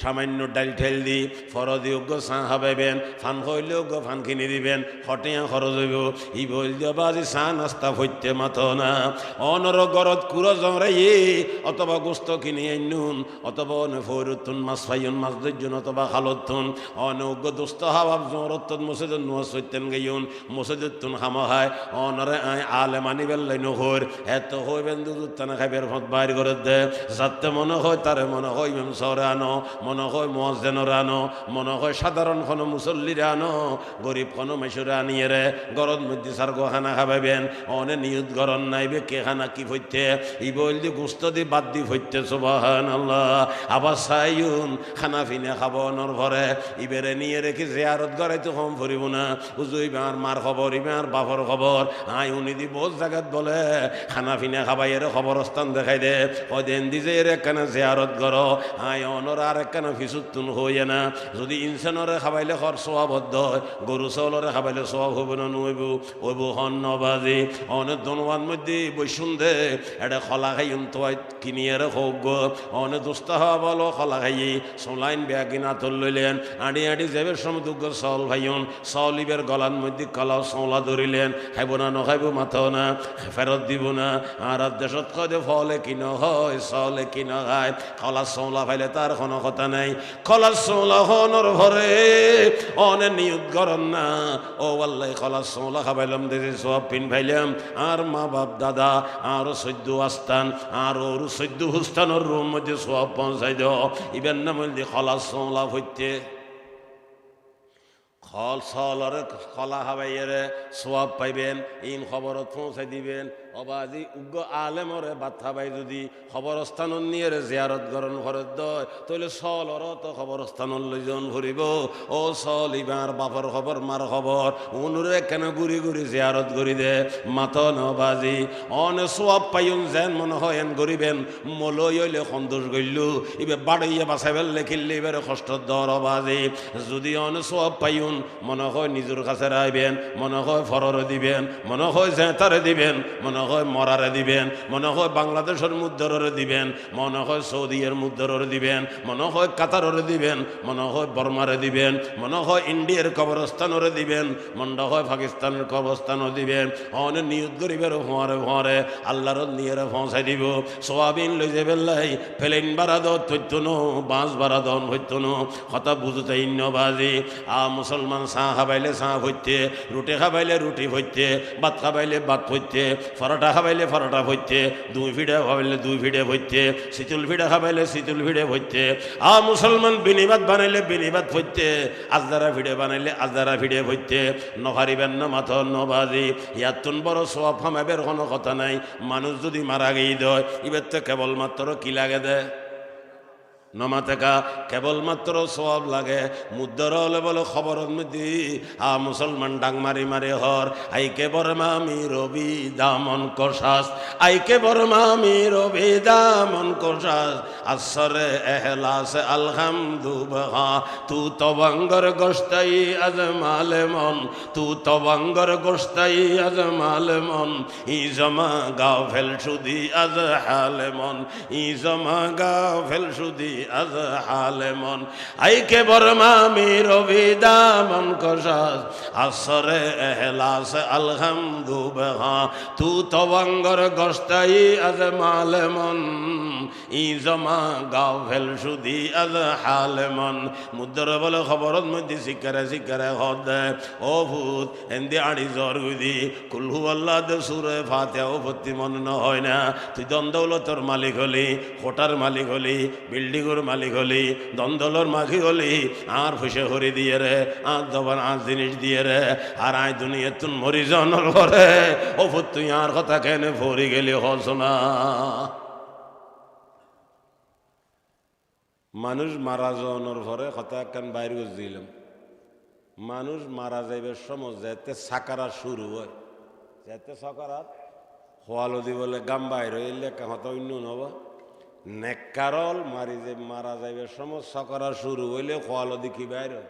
সামান্য ডাইল ঠেল দি ফরদি উগ্র চাঁ খাবাইবেন ফান খইলে উগ্র ফান কিনি দিবেন হটিয়া খরচ হইব ই বল দিবা আজি চাহ নাস্তা ফইতে মাত না অনর গরত কুড়ো জমরাই অথবা গোস্ত কিনি আইনুন অথবা অনে ফৈরুতুন মাছ ফাইন মাছ দৈজন অথবা খালতুন অনে উগ্র দুস্থ হাবাব জমরতুন মসজিদুন নোয়াজ ফইতেন গাইন মসজিদুন খামাহায় অনরে আয় আলে মানি বেল্লাই নহর এত হইবেন দুধ টানা খাইবের ফত বাইর করে দে যাতে মনে হয় তারে মনে হয় ইমাম শহরে আনো মনে হয় মুয়াজ্জিনের আনো মনে হয় সাধারণ কোনো মুসল্লিরে আনো গরিব কোনো মেশুরে আনিয়ে রে গরদ মধ্যে সার খানা খাবাইবেন অনে নিয়ত গরম নাইবে কে খানা কি ফইতে ই বল দি গুস্ত দি বাদ দি ফইতে সুবহানাল্লাহ আবার সাইউন খানা ফিনে খাবনর ভরে ইবেরে নিয়ে রেখে জিয়ারত করাইতে কম ফুরিব না উজুই আর মার খবর ইবার বাপর খবর আই উনি দি বহুত জায়গাত বলে খানা ফিনে খাবাই এর খবরস্থান দেখাই দে ওদিন দিছে এর একখানা জিয়ারত করো আই অনর আর একখানা ফিসুতুন হইয়ে না যদি ইনসানরে খাবাইলে খর সোয়াবদ্ধ গরু চাউলরে খাবাইলে সোয়াব হইব না নইব ওইব হন নবাজি অনেক ধনবান মধ্যে বৈশুন দে এটা খলা খাইন তো কিনিয়ে হোক অনে দুস্থ হওয়া বলো খলা খাইয়ে সোলাইন বেয়া কিনা তোল লইলেন আড়ি যাবের সমুদ্র চাউল ভাইন চাউল ইবের গলার মধ্যে কলাও চৌলা ধরিলেন খাইব না নখাইব মাথাও না ফেরত দিব না আর দেশত কদে ফলে কিন হয় চাউলে কিনা খায় কলা চৌলা ফাইলে তার কোনো কথা নাই কলা চৌলা হনর ভরে অনে নিয়ত গরম না ও আল্লাহ কলা চৌলা খাবাইলাম দেখে সব পিন ফাইলাম আর মা বাপ দাদা আরো 14 আস্থান আর ওর 14 হুস্তানোর রুম মধ্যে সব পৌঁছাই দাও ইবেন না মধ্যে কলা চৌলা হইতে খল সলরে খলা হাবাইয়েরে সোয়াব পাইবেন ইন খবরত পৌঁছাই দিবেন অবাজি উগ্র আলেমরে বাথা পাই যদি খবরস্থান নিয়ে জিয়ারত গরণ খরচ দয় তাহলে সলর তো খবরস্থান লইজন ঘুরিব ও সল ইবার বাপর খবর মার খবর উনুরে কেন ঘুরি ঘুরি জিয়ারত করি দে মাত নবাজি অনে সোয়াব পাইন যেন মনে হয় এন গরিবেন মলই হইলে সন্তোষ গইলু ইবে বাড়াইয়া বাছাই ফেললে কিনলে এবারে কষ্ট দর অবাজি যদি অনে সোয়াব পাইন মনে হয় নিজের কাছে রাইবেন মনে হয় ফররে দিবেন মনে হয় জেতারে দিবেন মনে হয় মরারে দিবেন মনে হয় বাংলাদেশের মুদ্রারে দিবেন মনে হয় সৌদির মুদ্রারে দিবেন মনে হয় কাতারে দিবেন মনে হয় বর্মারে দিবেন মনে হয় ইন্ডিয়ার কবরস্থানরে দিবেন মনে হয় পাকিস্তানের কবরস্থানও দিবেন অনেক নিয়ত গরিবের ভরে আল্লাহর নিয়ে পৌঁছাই দিব সোয়াবিন লই যাবে লাই ফেলেন বারাদ তৈত নো বাঁশ বারাদন হইত নো কথা বুঝতে ইন্নবাজি মুসলমান চাহ খাবাইলে চাহ হইতে রুটি খাবাইলে রুটি হইতে ভাত খাবাইলে ভাত হইতে পরোটা খাবাইলে পরোটা ভরতে, 2 ফিডে খাবাইলে 2 ফিডে ভরতে, শীতল ফিডে খাবাইলে শীতল ফিডে ভরতে, মুসলমান বিনিবাদ বানাইলে বিনিবাদ ভরতে, আজদারা ফিডে বানাইলে আজদারা ফিডে ভরতে, নহারিবেন না মাথা নবাজি। ইয়াতুন বড় সওয়াব হামাবের কোনো কথা নাই। মানুষ যদি মারা গিয়ে দেয় এবার তো কেবলমাত্র কি লাগে দেয় নমা থেকে কেবলমাত্র সওয়াব লাগে। মুদ্দর হলে বলে খবরের মধ্যে মুসলমান ডাং মারি মারি হর আইকে বরমামি রবি দামন কষাস, আইকে বরমামি রবি দামন কষাস, আসরে এহলাস আলহামদু বহা, তু তবঙ্গর গোস্তাই আজমালে মন, তু তবঙ্গর গোস্তাই আজমালে মন, ই জমা গাও ফেল সুদি আজ হালে মন, ই জমা গাও ফেল সুদি আজ হালে মন, আইকে বরমামি রবি দামন কষাস, আসরে এহলাস আলহামদু বহা, তু তবঙ্গর গোস্তাই আজ মালে মন, ই জমা গাও ফেল সুদি আজ হালে মন। মুদ্দর বলে খবরত মধ্যে শিকারে শিকারে হদ দেয় ও ভূত এন্দি আড়ি জ্বর গুদি কুলহু আল্লাহ দে সুরে ফাতে ও ভর্তি মন হয় না। তুই দ্বন্দ্বলতর মালিক হলি, হোটার মালিক হলি, বিল্ডিংয়ের মালিক হলি, দ্বন্দ্বলর মালিক হলি, আর ফুসে হরি দিয়ে রে, আর দবান আর জিনিস দিয়ে রে, আর আয় দুনিয়া তুন মরি জনর ঘরে ও ভূত তুই আর কথা কেনে ভরি গেলি হস না। মানুষ মারা যাওয়ানোর পরে কথা একখান বাইর করে দিলাম, মানুষ মারা যাইবার সময় যাতে সাকারা শুরু হয়, যাতে সাকারাত হওয়ালদি বলে গাম বাইর হইলে কথা অন্য নব নেককারল মারি যে মারা যাইবার সময় সাকারা শুরু হইলে হওয়ালদি কি বাইর হয়,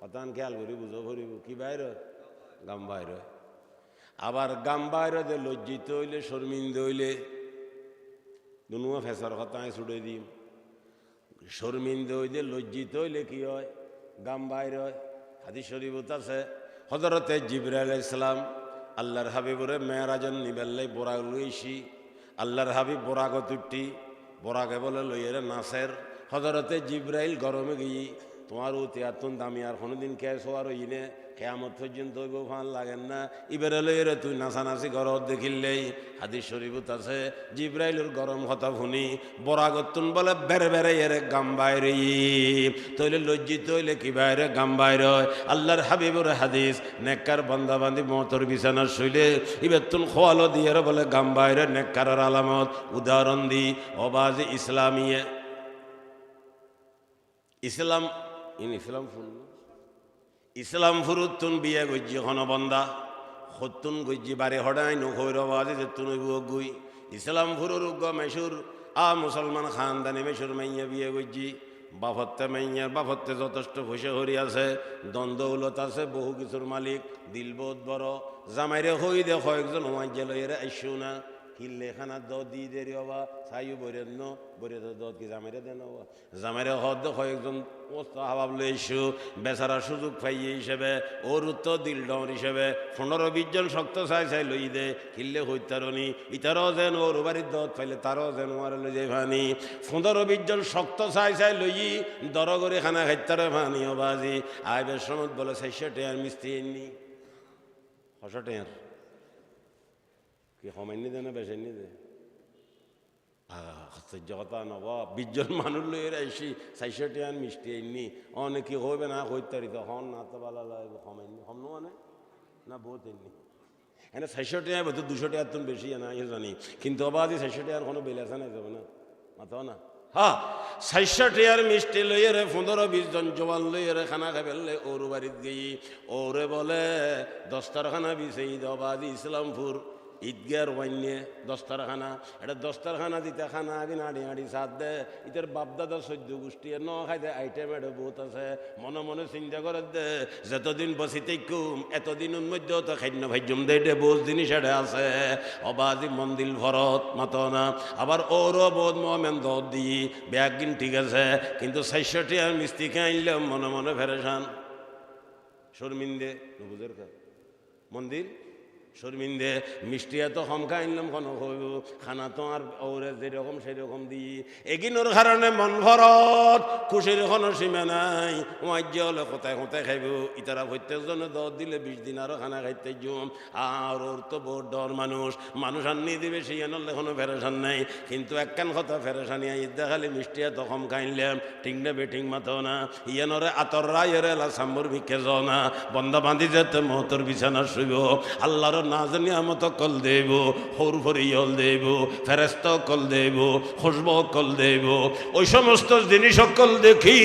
কথা খেয়াল করি বুঝো ভরিব কি বাইর হয়, গাম বাইর হয়। আবার গাম বাইর যে লজ্জিত হইলে শর্মিন্দা হইলে দুনুয়া ফেসার কথা আমি ছুটে দিম, শর্মিন্দা হইলে লজ্জিত হইলে কি হয়, গাম বাইর হয়। হাদিস শরীফত আছে হযরতে জিবরাইল আলাইহিস সালাম আল্লাহর হাবিবরে মেরাজন নিবেল্লাই বোরাগ লইছি, আল্লাহর হাবিব বোরাগত উঠি, বোরাগে বলে লইয়েরে নাসের, হযরতে জিবরাইল গরমে গিয়ে তোমার উতিয়াতুন দামি আর কোনোদিন কেস হওয়ার ইনে কেয়ামত পর্যন্ত হইব ভাল লাগেন না, ইবেরে লইয়েরে তুই নাচানাচি ঘরত দেখিলেই। হাদিস শরীফত আছে জিবরাইলের গরম কথা শুনি বরাগতুন বলে বেড়ে বেড়ে এরে গাম বাইরে, তৈলে লজ্জিত হইলে কি বাইরে গাম বাইরে হয়। আল্লাহর হাবিবুর হাদিস নেককার বান্দা বান্দি মতর বিছানা শুইলে ইবেতুন খোয়ালো দিয়ে বলে গাম বাইরে নেককারের আলামত। উদাহরণ দি অবাজ ইসলামিয়ে ইসলাম ইন ইসলাম ফুল ইসলাম ফুরুতুন বিয়ে গজ্জি হন বন্দা সত্তুন গজ্জি বারে হডাই নৈরবাদে যেতুন গুই ইসলাম ফুরুর মেশুর মুসলমান খানদানি মেশুর মাইয়া বিয়ে গজ্জি বাফত্তে মাইয়ার বাফত্তে যথেষ্ট খুশি হরি আছে, দ্বন্দ্বলত আছে, বহু কিছুর মালিক, দিল বহুত বড়, জামাইরে হই দে কয়েকজন ওয়াজ্জে লইরে আইসু না কিল্লে খানা দ দি দেরি হবা চাইও বইরের ন বইরে দ কি জামাইরে দেন হবা জামাইরে হদ কয়েকজন ওস্তা হাবাব লইছু বেচারা সুযোগ পাইয়ে হিসেবে ওর উত্তর দিল ডর হিসেবে 15-20 জন শক্ত চাই চাই লই দে কিল্লে হইতারনি ইতারও যেন ওর বাড়ির দত পাইলে তারও যেন ওয়ারে লই যাই ভানি 15-20 জন শক্ত চাই চাই লই দর করে খানা খাইতারে ভানি বাজি আইবের সময় বলে 600 টাকার মিস্ত্রি এননি 600 টাকার কি কমাইনি দে না বেশাইনি দে জগতা নব 20 জন মানুষ লইয়ে আইসি 400 টাকার মিষ্টি আইনি অনেকে হইবে না হইতারি তো হন না তো ভালো লাগবে কমাইনি কম মানে না বহুত এমনি এনে 400 টাকা বোধ 200 টাকার তো বেশি না জানি কিন্তু আবার 400 টাকার কোনো বেল আছে না যাবে না মাথাও না হ্যাঁ 400 টাকার মিষ্টি লইয়ে 15-20 জন জওয়ান লইয়ে খানা খাইলে ওর বাড়িতে গিয়ে ওরে বলে দস্তারখানা বিছাই দবাদি ইসলামপুর ঈদগার ওয়াইনে দস্তারখানা এটা দস্তারখানা দিতে খানা আগে নাড়ি নাড়ি সাথ দে ইতার বাপদাদা 14 গোষ্ঠী ন খাইতে আইটেম এটা বহুত আছে মনে মনে চিন্তা করে দে যতদিন বসিতে কুম এতদিনের মধ্যেও তো খাদ্য ভাজ্যম দে বহুত জিনিস এটা আছে অবাজি মন্দির ভরত মাতো না আবার ওরও বহুত মোমেন দত দি ব্যাগিন ঠিক আছে কিন্তু 400 টাকার মিস্ত্রিকে আনলে মনে মনে ফেরেশান শর্মিন্দে বুঝের মন্দির শর্মিন্দে মিষ্টি এত কম খাইলাম কোনো হইব খানা তো আর ওরে যেরকম সেরকম দিই এগিনোর কারণে মন ভরত খুশির কোনো সীমা নাই ওয়াজ্য হলে কোথায় কোথায় খাইব ইতারা প্রত্যেকজনে 10 দিলে 20 দিন আরও খানা খাইতে জুম আর ওর তো বড় ডর মানুষ আনি দিবে সেই আনলে কোনো ফেরেশান নাই কিন্তু একখান কথা ফেরেশানি ঈদ খালি মিষ্টি এত কম খাইলাম ঠিক না বেঠিং মাতো না ইয়ানরে আতর রায়ের এলা সাম্বর ভিক্ষে যাও না বন্ধা বাঁধি যেতে মহতর বিছানা শুইব আল্লাহর না জানি আমত কল দেব হর ফরিয়ল দেব ফেরেস্ত কল দেব খুশব কল দেব ওই সমস্ত জিনিস কল দেখি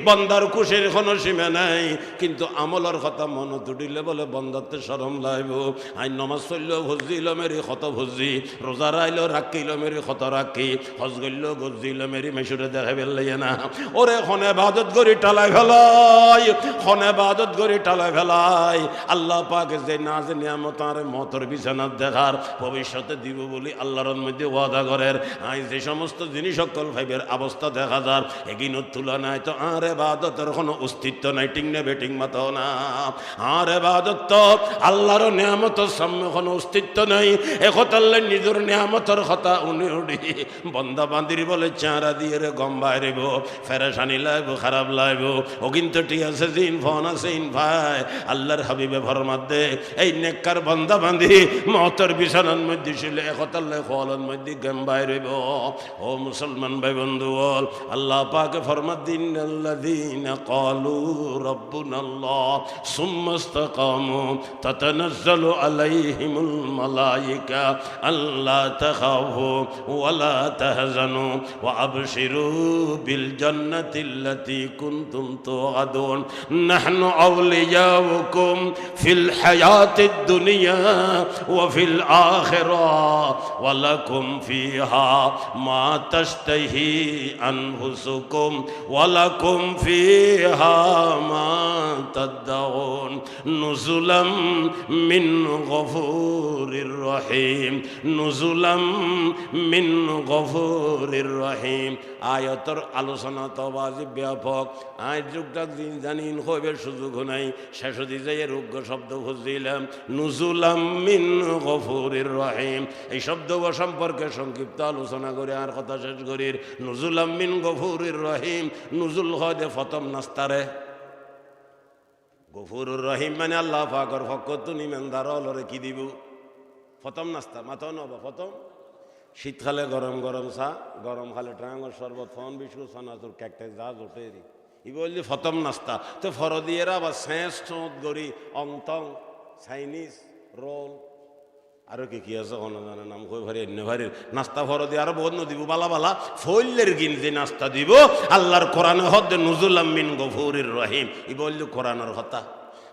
বন্দার খুশির কোনো সীমা নাই কিন্তু আমলের কথা মন তুটিলে বলে বন্দাতে শরম লাইব আই নমাজ চলল ভজিল মেরি ক্ষত ভজি রোজা রাইল রাখিল মেরি ক্ষত রাখি হজ গইল গজিল মেরি মেশুরে দেখা বেলাইয়া না ওরে খনে বাদত গড়ি টালাই ফেলাই খনে বাদত গড়ি টালাই ফেলাই আল্লাহ পাকে যে নাজ নিয়ামত আর মতর বিছানাত দেখার ভবিষ্যতে দিব বলি আল্লাহর মধ্যে ওয়াদা করেন আই যে সমস্ত জিনিস সকল ভাইবের অবস্থা দেখা যার এগিনোর তুলনায় তো আর ইবাদতের কোনো অস্তিত্ব নাই ঠিক না বেটিং মাতো না আর ইবাদত তো আল্লাহর নিয়ামতের সামনে কোনো অস্তিত্ব নাই একতাল্লে নিজের নিয়ামতের কথা উনি উড়ি বন্দা বান্দির বলে চারা দিয়ে রে গম বাইরেব ফেরেশানি লাইব খারাপ লাইব ও কিন্তু ঠিক আছে জিন ফোন আছে ইন ভাই আল্লাহর হাবিবে ফরমাত দে এই নেককার বন্দা বান্দি মহতর বিছানার মধ্যে ছিল একতাল্লে খোয়ালের মধ্যে গম বাইরেব ও মুসলমান ভাই বন্ধু বল আল্লাহ পাকে ফরমাত দিন আল্লাযীনা ক্বালু রাব্বুনাল্লাহ সুম্মা ইসতাকামু তাতানাজ্জালু আলাইহিমুল মালায়েকা আল্লা তাখাফু ওয়ালা তাহজানু ওয়া আবশিরু বিল জান্নাতিল্লাতী কুনতুম তুআদুন নাহনু আউলিয়াউকুম ফিল হায়াতিদ দুনিয়া ওয়া ফিল আখিরাহ ওয়া লাকুম ফিহা মা তাশতাহি আনফুসুকুম ওয়া লাকুম ফিহা মা তাদউন নুজুলাম মিন গফুরির রহিম নুজুলাম মিন গফুরির রহিম আয়াতের আলোচনা তো বাজি ব্যাপক আজ যুগটা দিন জানিন হইবার সুযোগ নাই শেষ দিকে রোগ্য শব্দ খুঁজছিলাম নুজুলাম মিন গফুরির রহিম এই শব্দ সম্পর্কে সংক্ষিপ্ত আলোচনা করে আর কথা শেষ করি নুজুলাম মিন গফুরির রহিম নুজুল হয় প্রথম নাস্তারে গফুরুর রহিম মানে আল্লাহ পাকের ফকতুন ইমানদার হলরে কি দিব প্রথম নাস্তা মাথা নবা প্রথম শীতকালে গরম গরম চা গরম খালে ট্রাঙ্গর শরবত ফন বিস্কুট সানাচুর কেকটেক যা জোটে ই বললি প্রথম নাস্তা তো ফরদিয়েরা বা স্যাঁস চোঁত গড়ি অংতং চাইনিজ রোল আরো কি আছে কোনো জানে নাম কই ভারি এনে ভারির নাস্তা ফরদি আরো বহুত দিব বালা বালা ফইলের গিন যে নাস্তা দিব আল্লাহর কোরআনে হদ নুজুলাম মিন গফুরির রহিম ই বললি কোরআনের কথা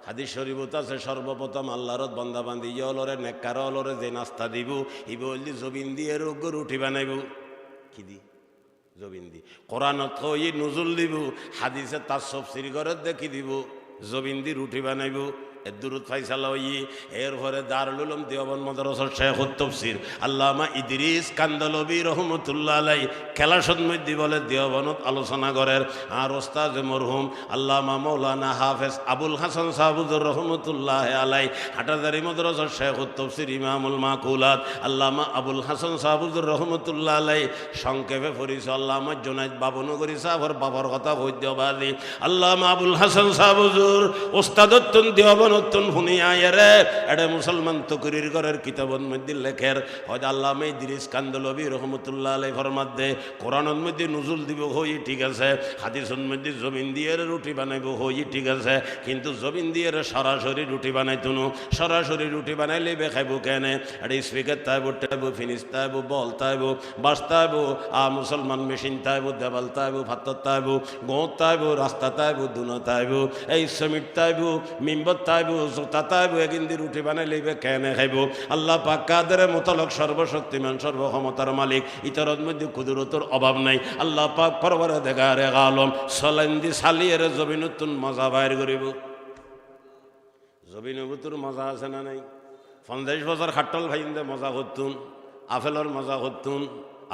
হাদিস শরীফত আছে সর্বপ্রথম আল্লাহর বান্দা বান্দি ইয়লরে নেককার অলরে যে নাস্তা দিব ই বললি জবিন দিয়ে রোগ রুটি বানাইব কি দি জবিন দি কোরআনত কই নুজুল দিব হাদিসে তার তাফসীর করে দেখি দিব জবিন দি রুটি বানাইব দুরুদ ফাইসালা হই এরপরে দারুল উলুম দেওবন্দ মাদ্রাসার শাইখুত তাফসীর আল্লামা ইদ্রিস কান্দলবী রহমাতুল্লাহ আলাইহি খেলাসদ মধ্যে বলে দেওবন্দ আলোচনা করেন আর ওস্তাদ মরহুম আল্লামা মাওলানা হাফেজ আবুল হাসান সাহুজুর রহমাতুল্লাহ আলাইহি হাটাজারি মাদ্রাসার শাইখুত তাফসীর ইমামুল মাকুলাত আল্লামা আবুল হাসান সাহুজুর রহমাতুল্লাহ আলাইহি সংক্ষেপে পরিচয় আল্লামা জুনাইদ বাবনগরী সাহেবের বাবার কথা কই দেওবালি আল্লামা আবুল হাসান সাহুজুর ওস্তাদত্তন দেওবন্দ নতুন হুনিয়ায় রে এটা মুসলমান তকরির ঘরের কিতাবের মধ্যে লেখের হয়তো আল্লামা ইদ্রিস কান্দলবী রহমতুল্লাহ আলাইহি ফরমাত দে কোরআনের মধ্যে নুজুল দিব হই ঠিক আছে হাদিসের মধ্যে জমিন দিয়ে রুটি বানাইব হই ঠিক আছে কিন্তু জমিন দিয়ে সরাসরি রুটি বানাইতুনো সরাসরি রুটি বানাইলে খাইব কেন এটা স্পিকার তাইব টাইব ফিনিশ তাইব বল তাইব বাস তাইব মুসলমান মেশিন তাইব দেওয়াল তাইব ভাত তাইব গোঁ তাইব রাস্তা তাইব দুনো তাইব এই সমিট তাইব মিম্বর তাইব জোতা তাইব এগিন্দি রুটি বানাই লইবে কেনে খাইব আল্লাহ পাক কাদের মোতালক সর্বশক্তিমান সর্বক্ষমতার মালিক ইতরত মধ্যে কুদরতের অভাব নাই আল্লাহ পাক পরওয়ারদিগারে আলম সলেন্দি সালিয়ের জমিনতুন মজা বাইর করিব জমিনতুর মজা আছে না নাই 50 বছর খাটল ভাইন্দে মজা করতুন আপেলর মজা করতুন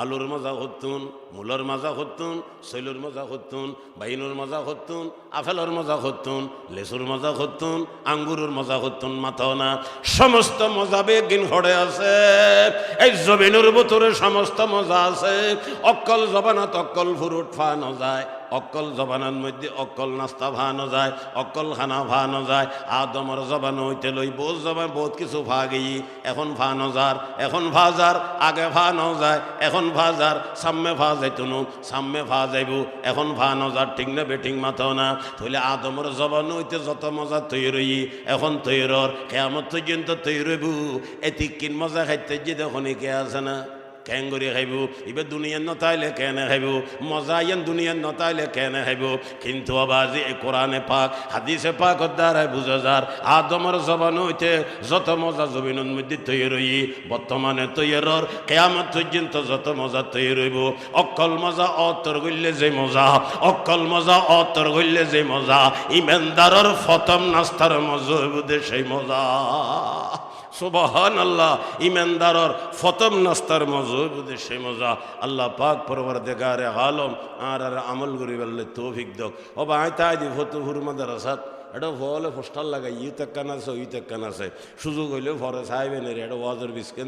আলুর মজা হতুন, মূলর মজা হতুন, শৈলুর মজা হতুন, বাইনুর মজা হতুন, আপেলর মজা হতুন, লেসুর মজা হতুন, আঙ্গুরের মজা হতুন, মাথাও না সমস্ত মজা বেগিন হড়ে আছে। এই জমিনের ভিতরে সমস্ত মজা আছে। অক্কল জবানাত অক্কল ফুরুট ফানো যায়, অক্কল জবানের মধ্যে অক্কল নাস্তা ভানো যায়, অক্কল খানা ভানো যায়। আদমর জবান হইতে লই বহুত জবান বহুত কিছু ভা গেই। এখন ভানো যার, এখন ভাজার, আগে ভানো যায়, এখন ভাজার, সামনে ভা যাইতনু, সামনে ভা যাইব, এখন ভানো যার। ঠিক না বেঠিং মাথাও না। তাহলে আদমর জবান হইতে যত মজা তৈরি, এখন তৈরর কেমন পর্যন্ত তৈরব। এতিকিন মজা খাইতে যে দেখুন কে আছে না, কেন করে খাইব? এবার দুনিয়ার নতাইলে কেনে খাইব? মজা ইয়ান দুনিয়ার নতাইলে কেনে খাইব? কিন্তু আবাজি কোরআনে পাক হাদিসে পাক দ্বারাই বুঝা যার আদমর জবান হইতে যত মজা জমিনের মধ্যে তৈরি, বর্তমানে তৈরর কেয়ামত পর্যন্ত যত মজা তৈরি হইব। অক্কল মজা অতর গইলে যে মজা, অক্কল মজা অতর গইলে যে মজা, ইমানদারর ফতম নাস্তার মজা হইব সেই মজা। সুবহানাল্লাহ। ইমানদারর ফতম নাস্তার মজা হইব সেই মজা। আল্লাহ পাক পরওয়ারদিগারে আলম আর আমল করি বললে তৌফিক দক। ও ভাই তাই দি ফতুহুর মাদ্রাসাত এটা বলে পোস্টার লাগাই ইউতেকান আছে, ইউতেকান আছে, সুযোগ হইলে পরে চাইবেন এটা ওয়াজের বিস্কেন